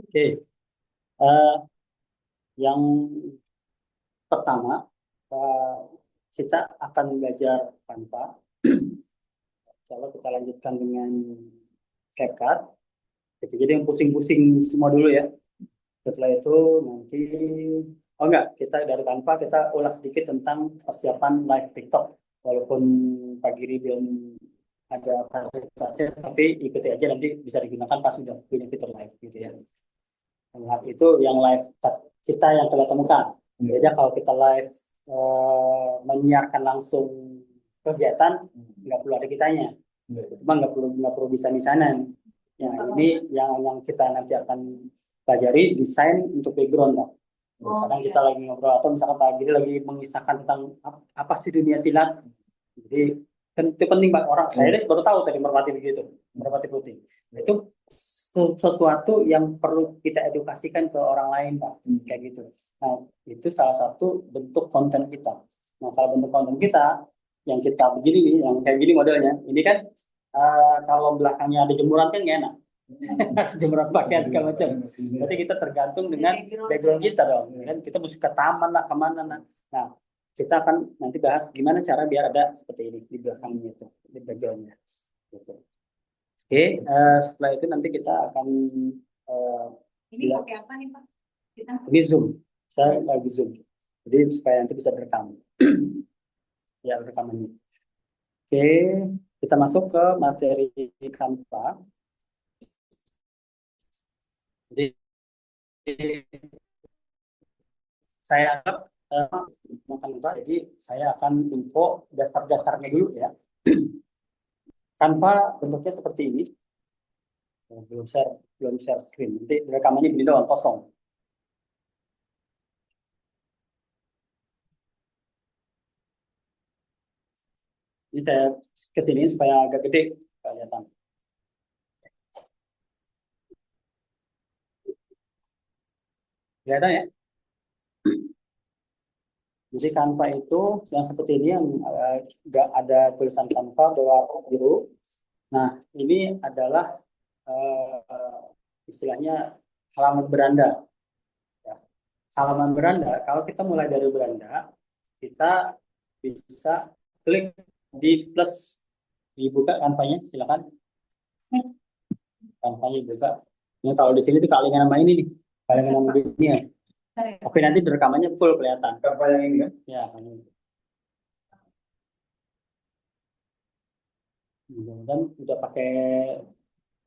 Oke, eh, yang pertama eh, kita akan belajar Canva. Kalau kita lanjutkan dengan CapCut, gitu. Jadi yang pusing-pusing semua dulu ya. Setelah itu nanti, oh enggak, kita dari Canva kita ulas sedikit tentang persiapan live TikTok. Walaupun Pak Giri belum ada fasilitasnya, tapi ikuti aja nanti bisa digunakan pas sudah punya fitur live gitu ya. Live itu yang live kita yang kita temukan. Beda kalau kita live menyiarkan langsung kegiatan, nggak perlu ada kitanya. Cuma nggak perlu bisa misanan. Ya, ini yang kita nanti akan pelajari desain untuk background, Pak. Misalkan kita lagi ngobrol atau misalkan Pak Giri lagi mengisahkan tentang apa sih dunia silat. Jadi kan itu penting, Pak. Orang saya baru tahu tadi merpati begitu, merpati putih. Itu sesuatu yang perlu kita edukasikan ke orang lain, Pak. Kayak gitu. Nah, itu salah satu bentuk konten kita. Nah, kalau bentuk konten kita yang kita begini nih, yang kayak gini modelnya, ini kan kalau belakangnya ada jemuran kan nggak enak. Ada jemuran pakaian segala macam. Berarti kita tergantung dengan background kita dong. Kan kita mesti ke taman lah, kemana lah. Nah, kita akan nanti bahas gimana cara biar ada seperti ini di belakangnya itu, di backgroundnya. Gitu. Oke, setelah itu nanti kita akan ini pakai apa nih Pak? Ini Zoom. Saya lagi Zoom. Jadi supaya nanti bisa direkam. Ya, rekamannya. Oke, kita masuk ke materi Canva. Jadi saya anggap Canva, jadi saya akan info dasar-dasarnya dulu ya. Canva bentuknya seperti ini. Belum share screen. Nanti rekamannya gini doang, kosong. Ini saya kesini supaya agak gede kelihatan. Kelihatan ya? Jadi Canva itu yang seperti ini yang nggak ada tulisan Canva berwarna biru. Nah, ini adalah istilahnya halaman beranda. Ya. Halaman beranda, kalau kita mulai dari beranda, kita bisa klik di plus, dibuka Canva-nya, silakan. Canva-nya buka. Ini kalau di sini tuh kalingan nama ini nih, kalingan nama dunia. Tapi nanti rekamannya full kelihatan. Canva yang ini kan? Ya, ini. Dan udah pakai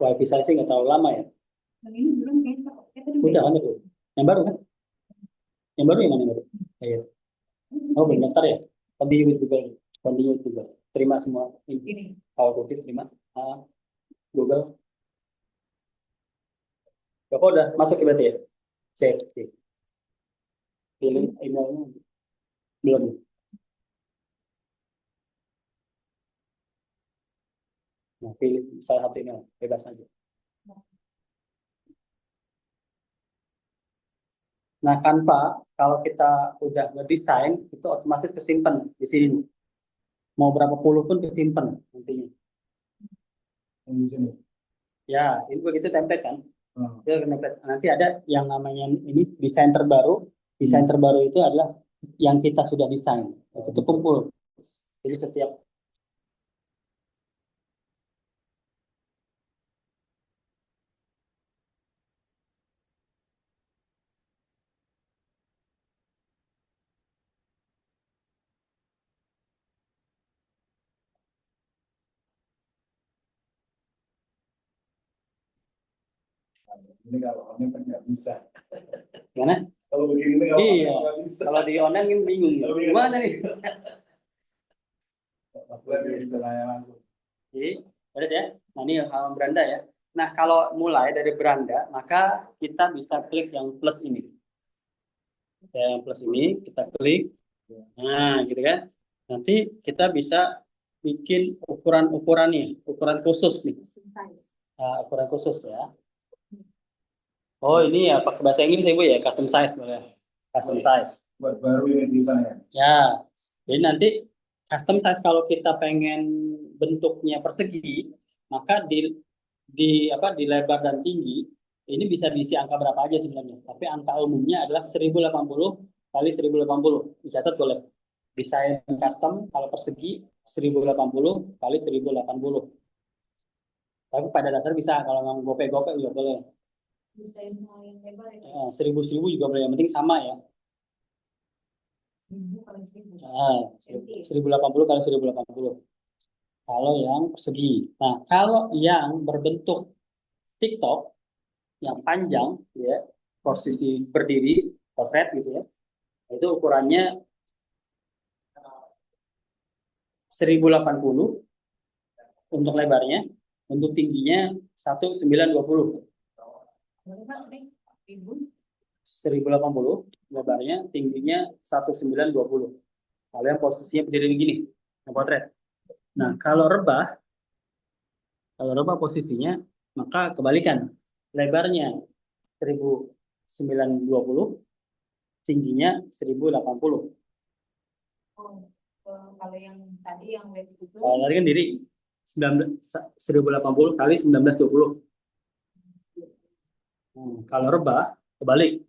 wifi saya sih nggak terlalu lama ya. Yang ini belum kayaknya. Udah kan itu. Yang baru kan? Yang baru yang mana yang baru? Ayo. Oh, belum daftar ya? Continue juga. Continue juga. Terima semua. Ini. Kalau cookies terima. Google. Bapak udah masuk ya berarti ya? Cek. Pilih emailnya. Belum. Nah, pilih salah satu email. Bebas aja. Nah, Canva, kalau kita udah ngedesain, itu otomatis kesimpan di sini. Mau berapa puluh pun kesimpan nantinya. Di sini. Ya, ini begitu template kan. Ya, template. Nanti ada yang namanya ini desain terbaru. Desain terbaru itu adalah yang kita sudah desain. Itu terkumpul. Jadi setiap ini kalau online kan nggak bisa. Gimana? Kalau begini kalau iya. Kalau di online kan bingung. Gimana nih? Jadi, beres ya. Nah, ini halaman beranda ya. Nah, kalau mulai dari beranda, maka kita bisa klik yang plus ini. Yang plus ini, kita klik. Nah, gitu kan. Nanti kita bisa bikin ukuran-ukurannya, ukuran khusus nih. Nah, ukuran khusus ya. Oh, ini ya pakai bahasa Inggris ya, Bu ya, custom size boleh. Custom size. Buat baru ini tulisannya. Ya. Jadi nanti custom size kalau kita pengen bentuknya persegi, maka di lebar dan tinggi ini bisa diisi angka berapa aja sebenarnya. Tapi angka umumnya adalah 1080 kali 1080. Dicatat boleh. Desain custom kalau persegi 1080 kali 1080. Tapi pada dasar bisa kalau memang gope-gope juga boleh. Desain yang lebar itu. 1000 juga boleh. Yang penting sama ya. 1080 kali 1080. Kalau yang persegi. Nah, kalau yang berbentuk TikTok yang panjang ya, posisi berdiri, potret gitu ya. Itu ukurannya 1080 untuk lebarnya, untuk tingginya 1920. 1080 lebarnya, tingginya 1920. Kalau yang posisinya berdiri begini, yang potret. Nah, kalau posisinya maka kebalikan. Lebarnya 1920, tingginya 1080. Kalau yang tadi yang wedge itu. Kalau tadi kan diri 1080 kali 1920. Kalau rebah kebalik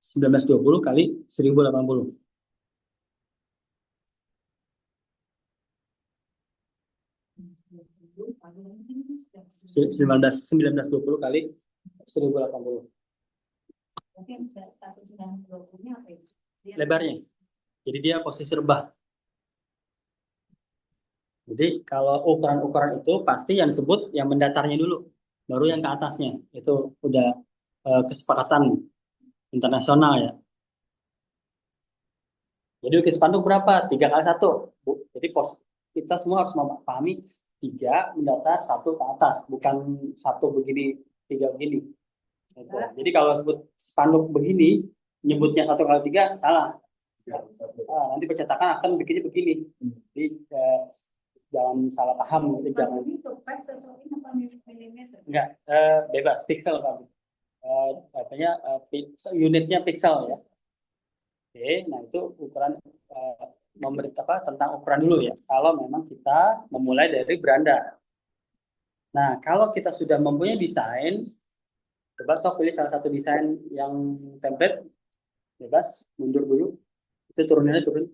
1920 kali 1080. 1920 kali 1080. Lebarnya. Jadi dia posisi rebah. Jadi kalau ukuran-ukuran itu pasti yang disebut yang mendatarnya dulu, baru yang ke atasnya. Itu udah kesepakatan internasional ya. Jadi lukis spanduk berapa? 3x1. Jadi kita semua harus memahami 3 mendatar, 1 ke atas, bukan 1 begini, 3 begini. Gitu. Jadi kalau sebut spanduk begini, nyebutnya 1x3 salah. Nanti pencetakan akan bikinnya begini. Jadi jangan salah paham. Jangan. Enggak, bebas pixel kan. Unitnya pixel ya. Oke, nah itu ukuran memberitahu tentang ukuran dulu ya. Kalau memang kita memulai dari beranda. Nah, kalau kita sudah mempunyai desain, coba sok pilih salah satu desain yang template, bebas, mundur dulu. Itu turunnya turun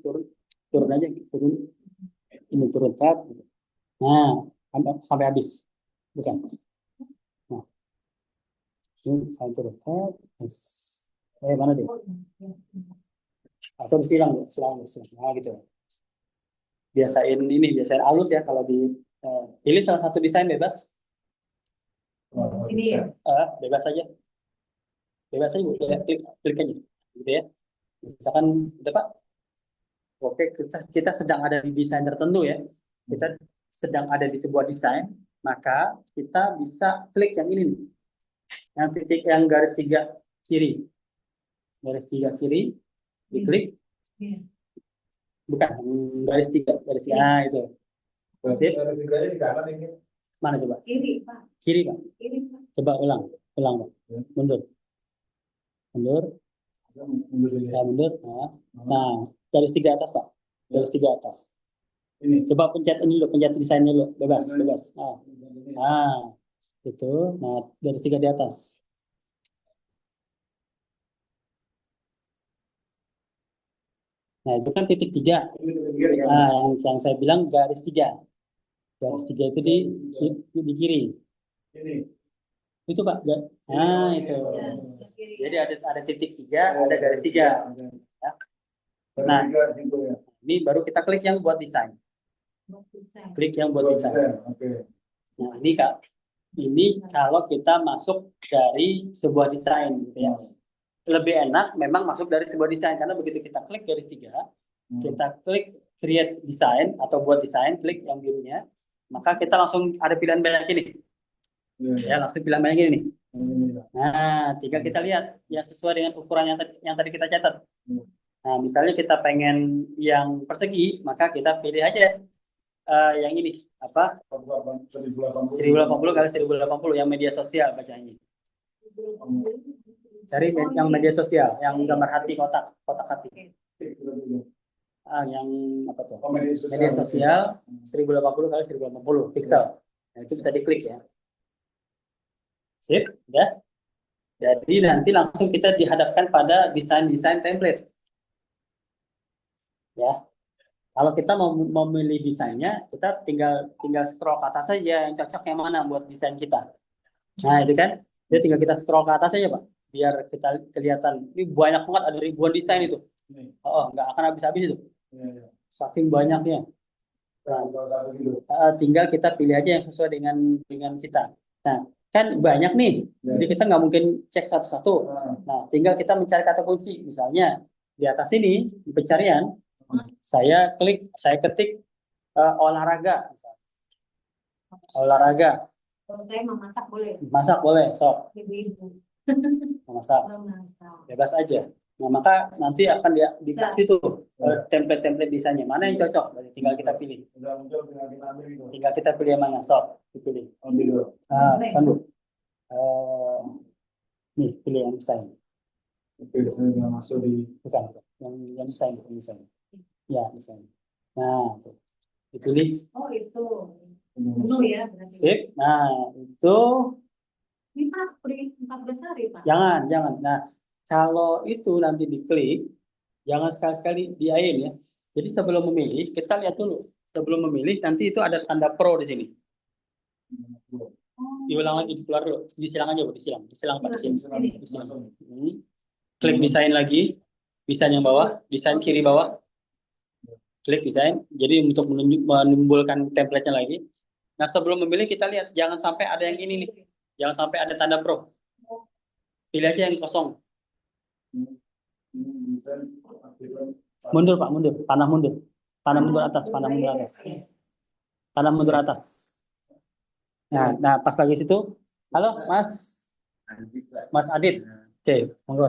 aja, turun. Ini turun tab. Nah, sampai habis, bukan? Nah, ini sampai turun tab. Mana deh? Atau silang. Nah, gitu. Biasain halus ya kalau di pilih salah satu desain bebas. Sini ya. Bebas aja klik aja gitu ya. Misalkan udah Pak, oke, kita sedang ada di desain tertentu ya, kita sedang ada di sebuah desain, maka kita bisa klik yang ini nih, yang titik yang garis 3 kiri, diklik. Bukan garis 3 nah itu. Sip. Garis 3 di kanan ini. Mana coba? Kiri Pak. Kiri Pak. Coba ulang Pak. Mundur. Mundur. Nah, garis 3 atas Pak. Garis 3 atas. Ini. Coba pencet desainnya dulu, bebas. Nah, itu. Nah, garis 3 di atas. Nah, itu kan titik 3. Nah, yang saya bilang garis 3. Garis 3 itu di kiri. Ini. Itu Pak. Nah, itu. Jadi ada titik 3, ada garis 3. Ya. Nah, ini baru kita klik yang buat desain. Klik yang buat desain. Nah, ini Kak. Ini kalau kita masuk dari sebuah desain gitu ya. Lebih enak memang masuk dari sebuah desain karena begitu kita klik garis 3, kita klik create design atau buat desain, klik yang birunya, maka kita langsung ada pilihan banyak ini. Ya, langsung pilihan banyak ini nih. Nah, tinggal kita lihat ya sesuai dengan ukuran yang tadi kita catat. Nah, misalnya kita pengen yang persegi, maka kita pilih aja yang ini apa? 1080 kali 1080 yang media sosial bacanya. Cari yang media sosial, yang gambar hati kotak hati. Yang apa tuh? Media sosial 1080 kali 1080 pixel. Nah, itu bisa diklik ya. Sip, udah. Jadi nanti langsung kita dihadapkan pada desain-desain template. Ya, kalau kita mau memilih desainnya, kita tinggal scroll ke atas saja yang cocok yang mana buat desain kita. Nah, itu kan. Jadi tinggal kita scroll ke atas saja, Pak. Biar kita kelihatan. Ini banyak banget, ada ribuan desain itu. Oh, nggak akan habis-habis itu. Saking banyaknya. Nah, tinggal kita pilih aja yang sesuai dengan kita. Nah, kan banyak nih. Jadi kita nggak mungkin cek satu-satu. Nah, tinggal kita mencari kata kunci. Misalnya di atas ini di pencarian, saya ketik olahraga. Misalnya. Olahraga. Kalau saya memasak boleh. Masak boleh, sok. Ibu-ibu. Memasak. Memasak. Bebas aja. Nah, maka nanti akan dikasih tuh template-template desainnya. Mana yang cocok? Berarti tinggal kita pilih. Tinggal kita pilih yang mana, sok. Dipilih. Pandu. Nih, pilih yang desain. Oke, saya nggak masuk di Bukan. Yang desain, bukan desain. Ya, desain. Nah, tuh. Dipilih. Oh, itu. Penuh ya berarti. Sip. Nah, itu Ini Pak, beri 14 hari Pak. jangan. Nah, kalau itu nanti diklik, jangan sekali-sekali diain ya. Jadi sebelum memilih, kita lihat dulu. Sebelum memilih, nanti itu ada tanda pro di sini. Diulang lagi, keluar dulu. Disilang aja, Bu. Disilang Pak, di sini. Disilang. Klik desain lagi. Desain yang bawah, desain kiri bawah. Klik desain. Jadi untuk menimbulkan template-nya lagi. Nah, sebelum memilih kita lihat, jangan sampai ada yang ini nih. Jangan sampai ada tanda pro. Pilih aja yang kosong. Mundur Pak, mundur. Panah mundur. Panah mundur atas, panah mundur atas. Panah mundur atas. Nah, pas lagi situ. Halo, Mas Adit. Oke, monggo.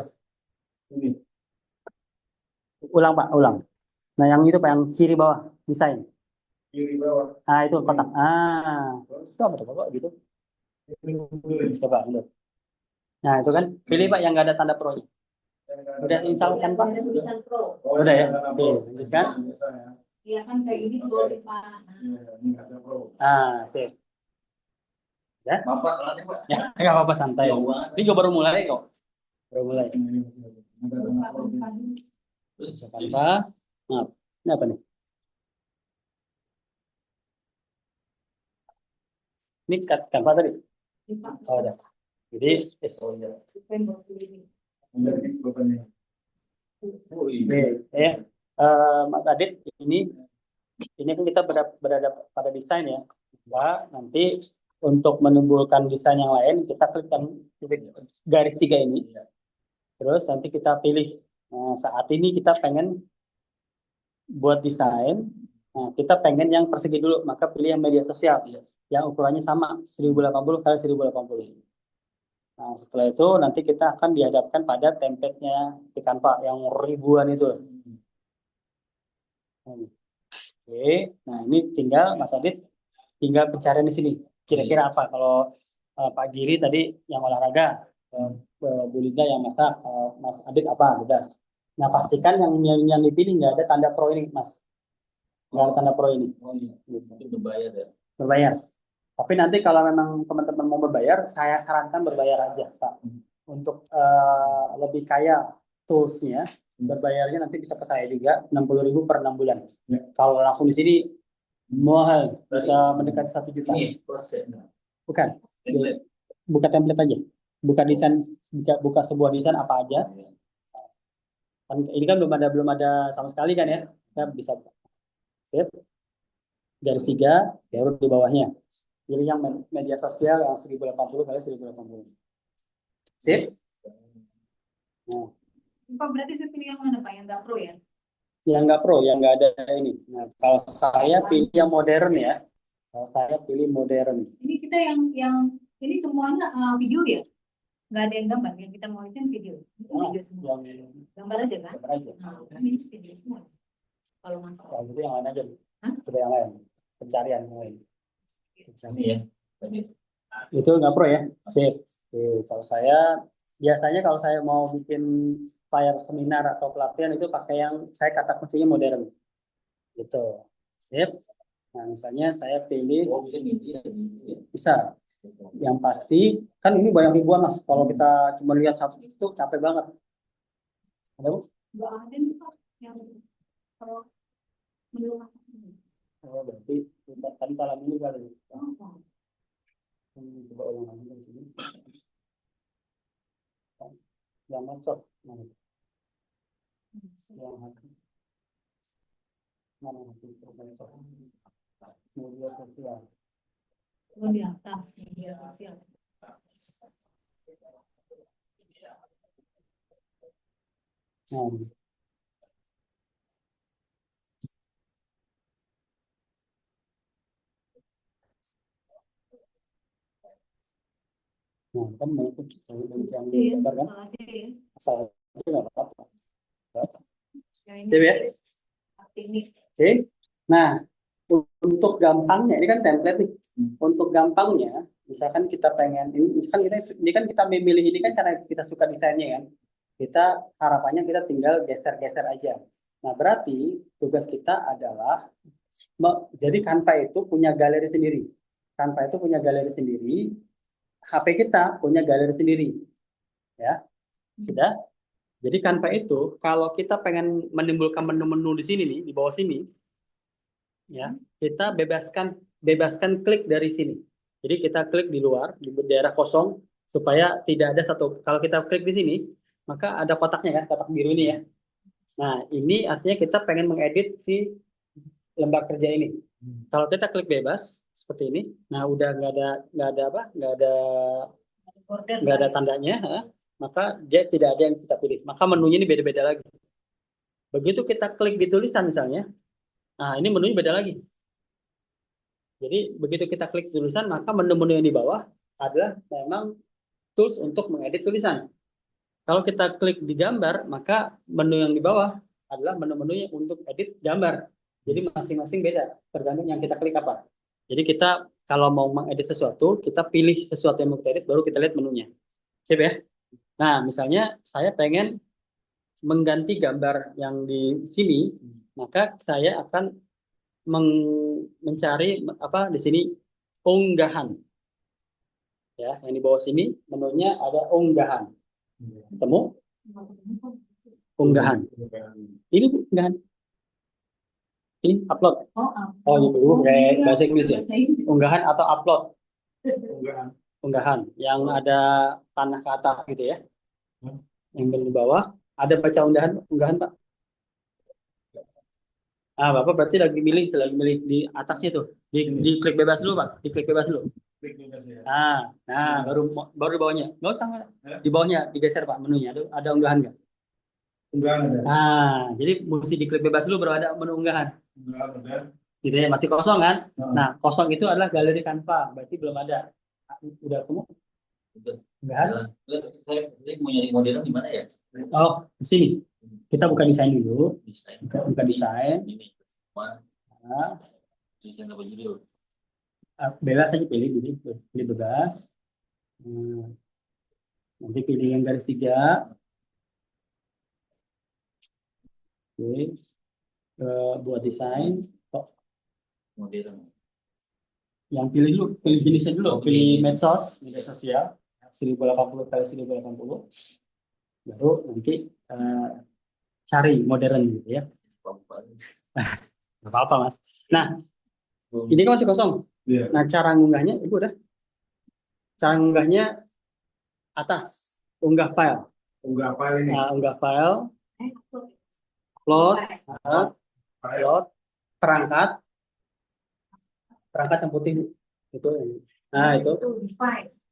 Ulang Pak, ulang. Nah, yang itu Pak, yang kiri bawah, desain. kiri bawah. Nah, itu kotak. Coba kok gitu. Coba mundur. Nah, itu kan. Pilih Pak yang nggak ada tanda pro. Udah install kan Pak? Ada tulisan pro. Udah ya? Oke, lanjutkan. Iya kan kayak ini boleh Pak. Sip. Ya? Ya, nggak apa-apa santai. Ini juga baru mulai kok. Baru mulai. Apa? Maaf. Ini apa nih? Ini Canva tadi. Oh, udah. Jadi, Mas Adit, ini kan kita berada pada desain ya. Nah, nanti untuk menimbulkan desain yang lain, kita klik garis 3 ini. Terus nanti kita pilih. Nah, saat ini kita pengen buat desain. Nah, kita pengen yang persegi dulu, maka pilih yang media sosial. Yang ukurannya sama, 1080 kali 1080. Nah, setelah itu nanti kita akan dihadapkan pada template-nya di Canva yang ribuan itu. Oke, nah ini tinggal Mas Adit, tinggal pencarian di sini. Kira-kira apa? Kalau Pak Giri tadi yang olahraga, Bu Linda yang masak, Mas Adit apa? Bebas. Nah, pastikan yang dipilih nggak ada tanda pro ini, Mas. Nggak ada tanda pro ini. Itu berbayar ya. Berbayar. Tapi nanti kalau memang teman-teman mau berbayar, saya sarankan berbayar aja, Pak. Untuk lebih kaya tools-nya, berbayarnya nanti bisa ke saya juga, 60.000 per 6 bulan. Ya. Kalau langsung di sini, mahal, bisa mendekati 1 juta. Ini prosesnya. Bukan, buka template aja. Buka desain, buka sebuah desain apa aja. Ini kan belum ada sama sekali kan ya. Kita bisa sip. Garis 3, baru di bawahnya. Pilih yang media sosial yang 1080 kali 1080. Sip. Nah, Pak berarti saya pilih yang mana Pak? Yang nggak pro ya? yang nggak pro, yang nggak ada ini. Nah, kalau saya pilih yang modern ya. Kalau saya pilih modern. Ini kita yang ini semuanya video ya? Nggak ada yang gambar, yang kita mau itu video. Itu video semua. Gambar aja kan? Gambar aja. Nah, ini video semua. Kalau masuk. Kalau itu yang lain aja. Coba yang lain. Pencarian yang lain. Iya. Itu nggak pro ya? Sip. Oke, kalau saya biasanya kalau saya mau bikin flyer seminar atau pelatihan itu pakai yang saya kata kuncinya modern. Gitu. Sip. Nah, misalnya saya pilih bisa. yang pasti kan ini banyak ribuan mas. Kalau kita cuma lihat satu itu capek banget. Ada Bu? Nggak ada nih Pak yang kalau menu masak ini. Oh, berarti tadi salah dulu kali. Oh, Coba ulang lagi dari sini. Yang masuk mana? Yang hati. Mana hati? Media sosial. oh, di atas media sosial. Nah, nah kan banyak yang C ya, gambar kan? salah C ya. Asal itu nggak apa-apa. Yang ini Sip ya? ini. Oke. Nah, untuk gampangnya ini kan template nih. Untuk gampangnya, misalkan kita pengen ini kan kita memilih ini kan karena kita suka desainnya kan. Kita harapannya kita tinggal geser-geser aja. Nah, berarti tugas kita adalah jadi Canva itu punya galeri sendiri. Canva itu punya galeri sendiri. HP kita punya galeri sendiri. Ya. Sudah? Jadi Canva itu kalau kita pengen menimbulkan menu-menu di sini nih, di bawah sini, ya, kita bebaskan klik dari sini. Jadi kita klik di luar, di daerah kosong supaya tidak ada satu. Kalau kita klik di sini, maka ada kotaknya kan, kotak biru ini ya. Nah, ini artinya kita pengen mengedit si lembar kerja ini. Kalau kita klik bebas seperti ini, nah udah nggak ada tandanya, maka dia tidak ada yang kita pilih. Maka menunya ini beda-beda lagi. Begitu kita klik di tulisan misalnya, nah ini menunya beda lagi. Jadi begitu kita klik tulisan, maka menu-menu yang di bawah adalah memang tools untuk mengedit tulisan. Kalau kita klik di gambar, maka menu yang di bawah adalah menu-menu yang untuk edit gambar. Jadi masing-masing beda, tergantung yang kita klik apa. Jadi kita kalau mau mengedit sesuatu, kita pilih sesuatu yang mau kita edit, baru kita lihat menunya. Sip ya? Nah, misalnya saya pengen mengganti gambar yang di sini, maka saya akan mencari apa di sini unggahan. Ya, yang di bawah sini menunya ada unggahan. Ketemu? Unggahan. Ini unggahan. Ini upload. Oh, itu kayak bahasa Inggris ya. Unggahan atau upload. Unggahan yang ada panah ke atas gitu ya. Yang di bawah ada baca unggahan Pak. Ah, Bapak berarti lagi milih di atasnya tuh. Di klik bebas dulu Pak. Di klik bebas dulu. Nah, baru di bawahnya. Nggak usah. Di bawahnya digeser Pak menunya. Ada unggahan nggak? Unggahan ada. Nah, jadi mesti diklik bebas dulu baru ada menu unggahan. Unggahan ada. Gitu ya, masih kosong kan? Nah, kosong itu adalah galeri Canva. Berarti belum ada. Udah ketemu? Udah. Unggahan? Saya mau nyari modelnya di mana ya? Oh, di sini. Kita buka desain dulu. Desain. Buka desain. Ini. Mana? Nah, Desain apa judul? bebas saja pilih bebas. Nanti pilih yang garis 3. Oke. Buat desain. Modern. Yang pilih jenisnya dulu. Pilih media sosial 1080 kali 1080. Baru nanti cari modern gitu ya. Nggak apa-apa Mas. Nah, ini kan masih kosong. Iya. Nah, cara ngunggahnya itu udah. Cara ngunggahnya atas, unggah file. Unggah file ini. Unggah file, upload, perangkat yang putih itu. Nah, itu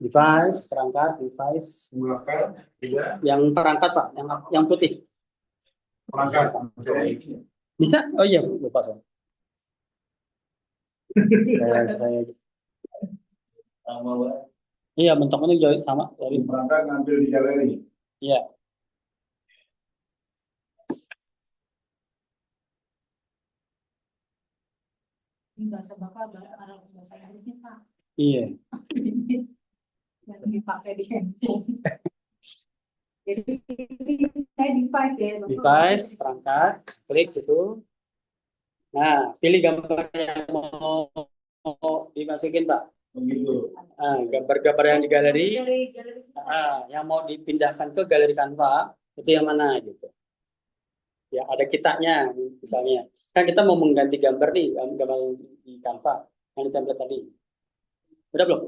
device, perangkat, device. Unggah file tidak. Yang perangkat Pak, yang putih. Perangkat. Bisa? Oh iya, lupa saya. saya iya, bentuknya juga sama dari Perangkat ngambil di galeri. iya. Ini bahasa Bapak ada bahasa Inggrisnya Pak. Iya. Yang dipakai di handphone. Jadi ini saya device ya. Device, perangkat, klik situ. Nah, pilih gambar yang mau dimasukin Pak. Begitu. gambar-gambar yang di galeri, Galeri kita. yang mau dipindahkan ke galeri Canva itu yang mana gitu. Ya, ada kitanya misalnya. Kan kita mau mengganti gambar nih, gambar di Canva yang di template tadi. Udah belum?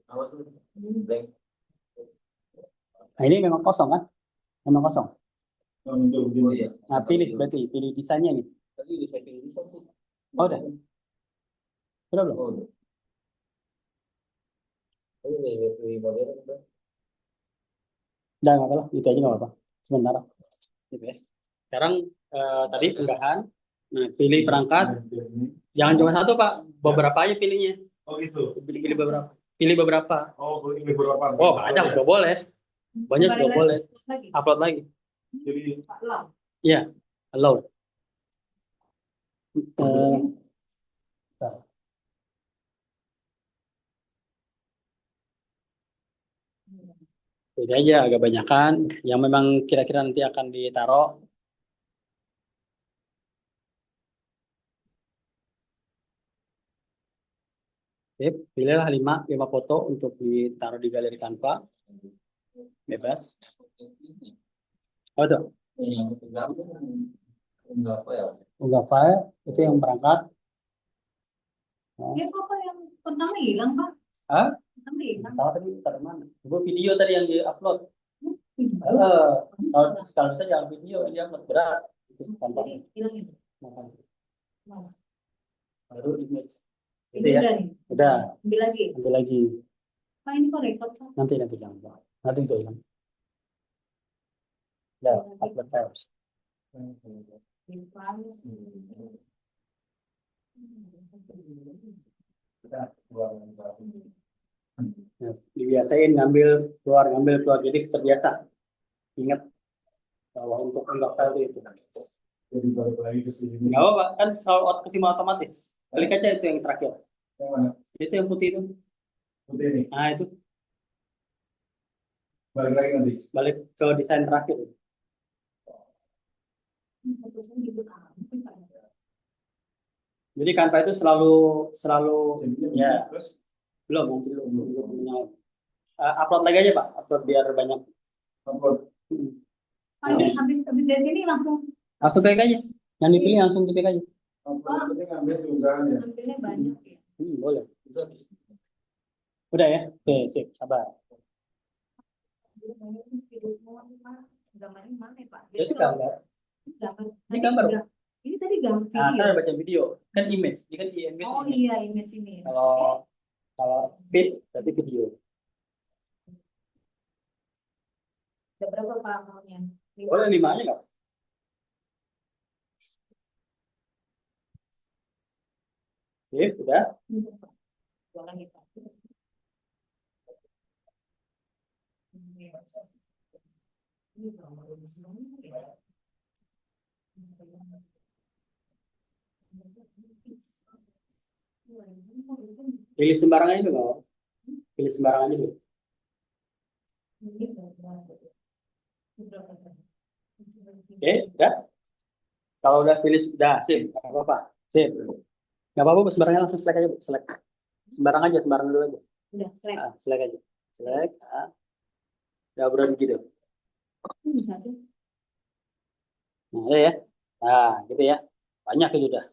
Awas lu. Blank. Nah, ini memang kosong kan? Memang kosong. Untuk Oh iya. Nah, berarti pilih desainnya nih. Tadi udah saya pilih bisa sih. Oh, udah. Udah belum? Oh, udah. Oh, iya, pilih model udah. Udah nggak apa-apa, itu aja nggak apa-apa. Sebentar. Gitu ya. Sekarang tadi unggahan. Nah, pilih perangkat. Jangan cuma satu, Pak. Beberapa aja pilihnya. Oh gitu. Pilih beberapa. Pilih beberapa. Oh ini beberapa. Oh, banyak juga boleh. Banyak juga Kembali boleh. lagi. Upload lagi. Jadi Pak Lau. Iya, allow. Eh, Ini aja agak banyakan. Yang memang kira-kira nanti akan ditaruh. Sip, pilihlah 5 foto untuk ditaruh di galeri Canva. Bebas. Oh, tuh. Yang ketiga enggak apa ya? Unggah file, itu yang berangkat. Ya Pak yang pertama hilang Pak. Hah? Pertama hilang. Tahu tadi taruh mana? Itu video tadi yang di-upload. Hilang. Kalau bisa jangan video, yang di-upload berat. Itu Canva. Jadi hilang itu. Nah, baru image. Itu Ini ya. udah nih. Udah, Ambil lagi. ambil lagi. Pak ini kok repot Pak? Nanti jangan lupa. Nanti itu hilang. Udah, upload files. Ya, dibiasain ngambil keluar, jadi terbiasa. Ingat bahwa untuk unggah file itu. jadi balik lagi ke sini. Nggak apa-apa, kan selalu kesimpan otomatis. Klik aja itu yang terakhir. Yang mana? Itu yang putih itu. Putih ini. Nah, itu Balik lagi nanti. balik ke desain terakhir. Jadi Canva itu selalu ya, Terus belum nanti belum punya. Upload lagi aja, Pak. Upload biar banyak. upload. Pak ini habis dari sini langsung Langsung klik aja. Yang dipilih langsung klik aja. Upload ini ngambil unggahannya. ambilnya banyak ya. Boleh. Udah ya? Oke, sip. Sabar. Video semua nih, Pak. Gambarnya mana ya, Pak? Itu gambar. Gambar. Ini gambar. Ini tadi gambar Nah, video. kan baca video. Kan image. Ini kan image. Oh iya, image ini. Kalau feed berarti video. Ada berapa Pak maunya? Boleh 5 aja nggak? Oke, udah. Jualan gitu. Pilih sembarang aja dulu. Pilih sembarang aja dulu. Oke, udah. Kalau udah pilih, udah, sip. Nggak apa-apa. Sip. Nggak apa-apa, sembarangnya langsung select aja, Bu. Select. Sembarang dulu aja. Udah, selek. Select aja. Select. Udah berani gitu. Satu. Nah, ya. Nah, gitu ya. Banyak itu udah.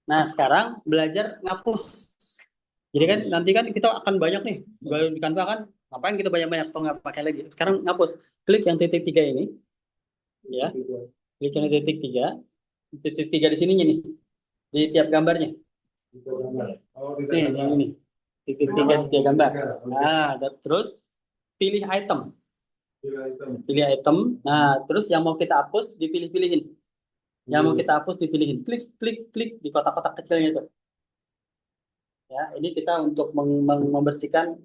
Nah, sekarang belajar ngapus. Jadi kan nanti kan kita akan banyak nih. Di Canva kan, ngapain kita banyak-banyak atau nggak pakai lagi. Sekarang ngapus. Klik yang titik 3 ini. Ya. Klik yang titik 3. Titik 3 di sininya nih. Di tiap gambarnya. Oh, Nih, yang ini. Titik 3 di tiap gambar. Nah, terus pilih item. Pilih item. Nah, terus yang mau kita hapus dipilih-pilihin. Yang mau kita hapus dipilihin. Klik di kotak-kotak kecilnya itu. Ya, ini kita untuk membersihkan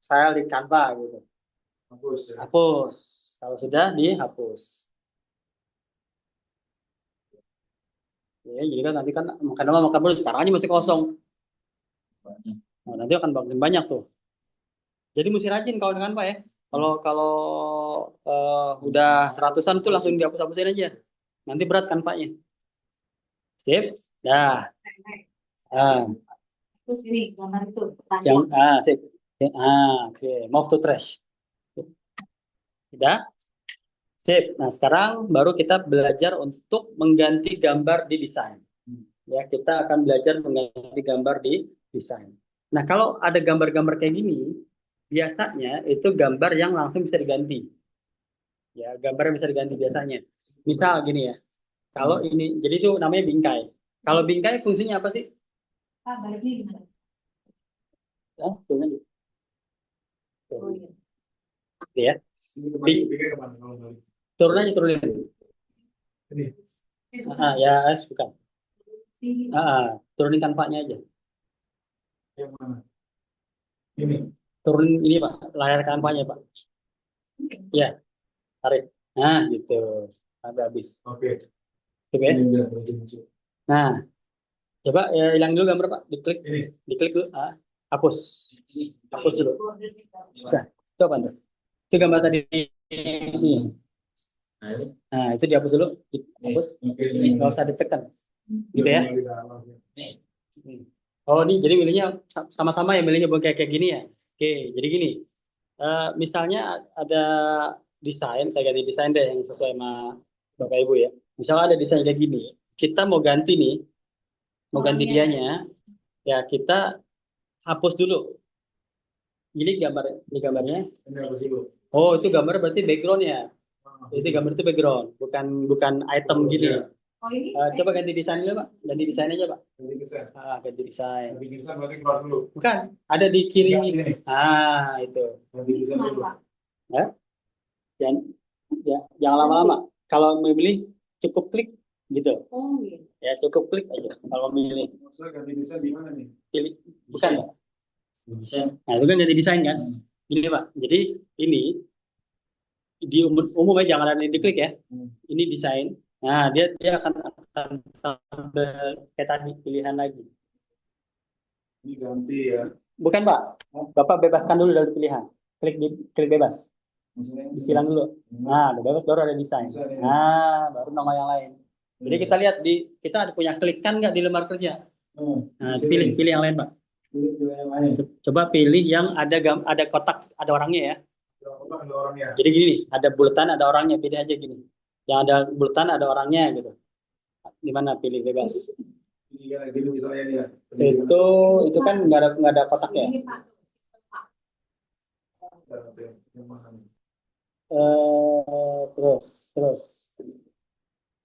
file di Canva gitu. Hapus ya. Hapus. Kalau sudah dihapus. Ya, jadi kan nanti kan makan sekarang aja masih kosong. Nah, nanti akan makin banyak tuh. Jadi mesti rajin kalau dengan Canva ya. Kalau udah ratusan tuh langsung dihapus-hapusin aja. Nanti berat Canva-nya. Sip. Dah. Nah, Terus ini gambar itu Yang tanda. sip. Oke. Move to trash. Sudah? Sip. Nah, sekarang baru kita belajar untuk mengganti gambar di desain. Ya, kita akan belajar mengganti gambar di desain. Nah, kalau ada gambar-gambar kayak gini, biasanya itu gambar yang langsung bisa diganti. Ya, gambar yang bisa diganti biasanya. Misal gini ya. Kalau ini, jadi itu namanya bingkai. Kalau bingkai fungsinya apa sih? Baliknya gimana? Ya, turun aja. Oh iya. Ya, Ini kembali pikir kemana kalau balik? turun aja, turunin. Ini. Ya, bukan. Tinggi. Turunin tanpanya aja. Yang mana? Ini. Turunin ini Pak, layar tanpanya Pak. Ya, tarik. Nah, gitu. Sampai habis. Oke. Oke. Ini udah berarti masuk. Nah, coba ya, hilang dulu gambar Pak. Diklik. Ini. Diklik dulu. Hapus. Hapus dulu. Gimana? Itu apa tuh? Itu gambar tadi. Ini. Nah, ini. Nah, itu dihapus dulu. Dihapus. Oke. Nggak usah ditekan. Gitu ya. Kembali dalam. Nih. Oh, ini jadi milihnya sama-sama ya, milihnya bukan kayak gini ya. Oke, jadi gini. Misalnya ada desain, saya ganti desain deh yang sesuai sama Bapak Ibu ya. Misalnya ada desain kayak gini, kita mau ganti nih, mau ganti dianya, ya kita hapus dulu. Ini gambarnya. Ini apa dulu? Oh, itu gambar berarti backgroundnya. Itu gambar itu background, bukan item gini. Oh ini? Coba ganti desain dulu Pak, ganti desain aja Pak. Ganti desain. Ganti desain. Ganti desain berarti keluar dulu. Bukan, ada di kiri. Yang ini. Itu. Ganti desain dulu. Dan ya, jangan lama-lama. Kalau memilih cukup klik gitu. Oh iya. Ya cukup klik aja. Kalau memilih Maksudnya ganti desain di mana nih? pilih, bukan Pak. Desain. Nah itu kan ganti desain kan. Gini Pak. Jadi ini di umumnya jangan ada yang diklik ya. Ini desain. Nah dia akan tampil kayak tadi pilihan lagi. Ini ganti ya. Bukan Pak. Bapak bebaskan dulu dari pilihan. Klik bebas. Maksudnya Disilang dulu. Nah, udah bebas baru ada desain. Desain ini. Nah, baru nongol yang lain. Jadi kita lihat kita ada punya klik kan nggak di lembar kerja. Nah, Sini. pilih yang lain Pak. Pilih yang lain. Coba pilih yang ada kotak, ada orangnya ya. Yang kotak ada orangnya. Jadi gini, ada bulatan, ada orangnya. Pilih aja gini. Yang ada bulatan, ada orangnya gitu. Di mana pilih bebas. Ini kan gini misalnya dia. Itu kan nggak ada kotaknya. Ini Pak. Yang mana nih? Terus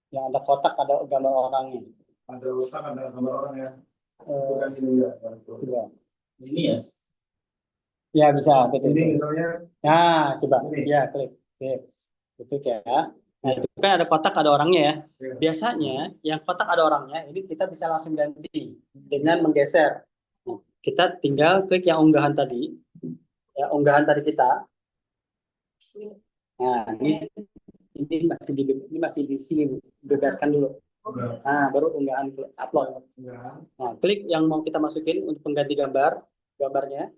yang ada kotak, ada gambar orangnya. Ada kotak ada gambar orang ya. Eh, Bukan ini ya. coba. Ini ya. Ya bisa. Betul. Ini misalnya Nah, coba. Ini. Ya, klik. Itu ya. Nah, itu kan ada kotak, ada orangnya ya. Ya. Biasanya yang kotak ada orangnya, ini kita bisa langsung ganti dengan menggeser. Nah, kita tinggal klik yang unggahan tadi. Ya, unggahan tadi kita. Nah, ini masih di sini, bebaskan dulu. Udah. Nah, baru unggahan upload. Enggak. Nah, klik yang mau kita masukin untuk pengganti gambarnya.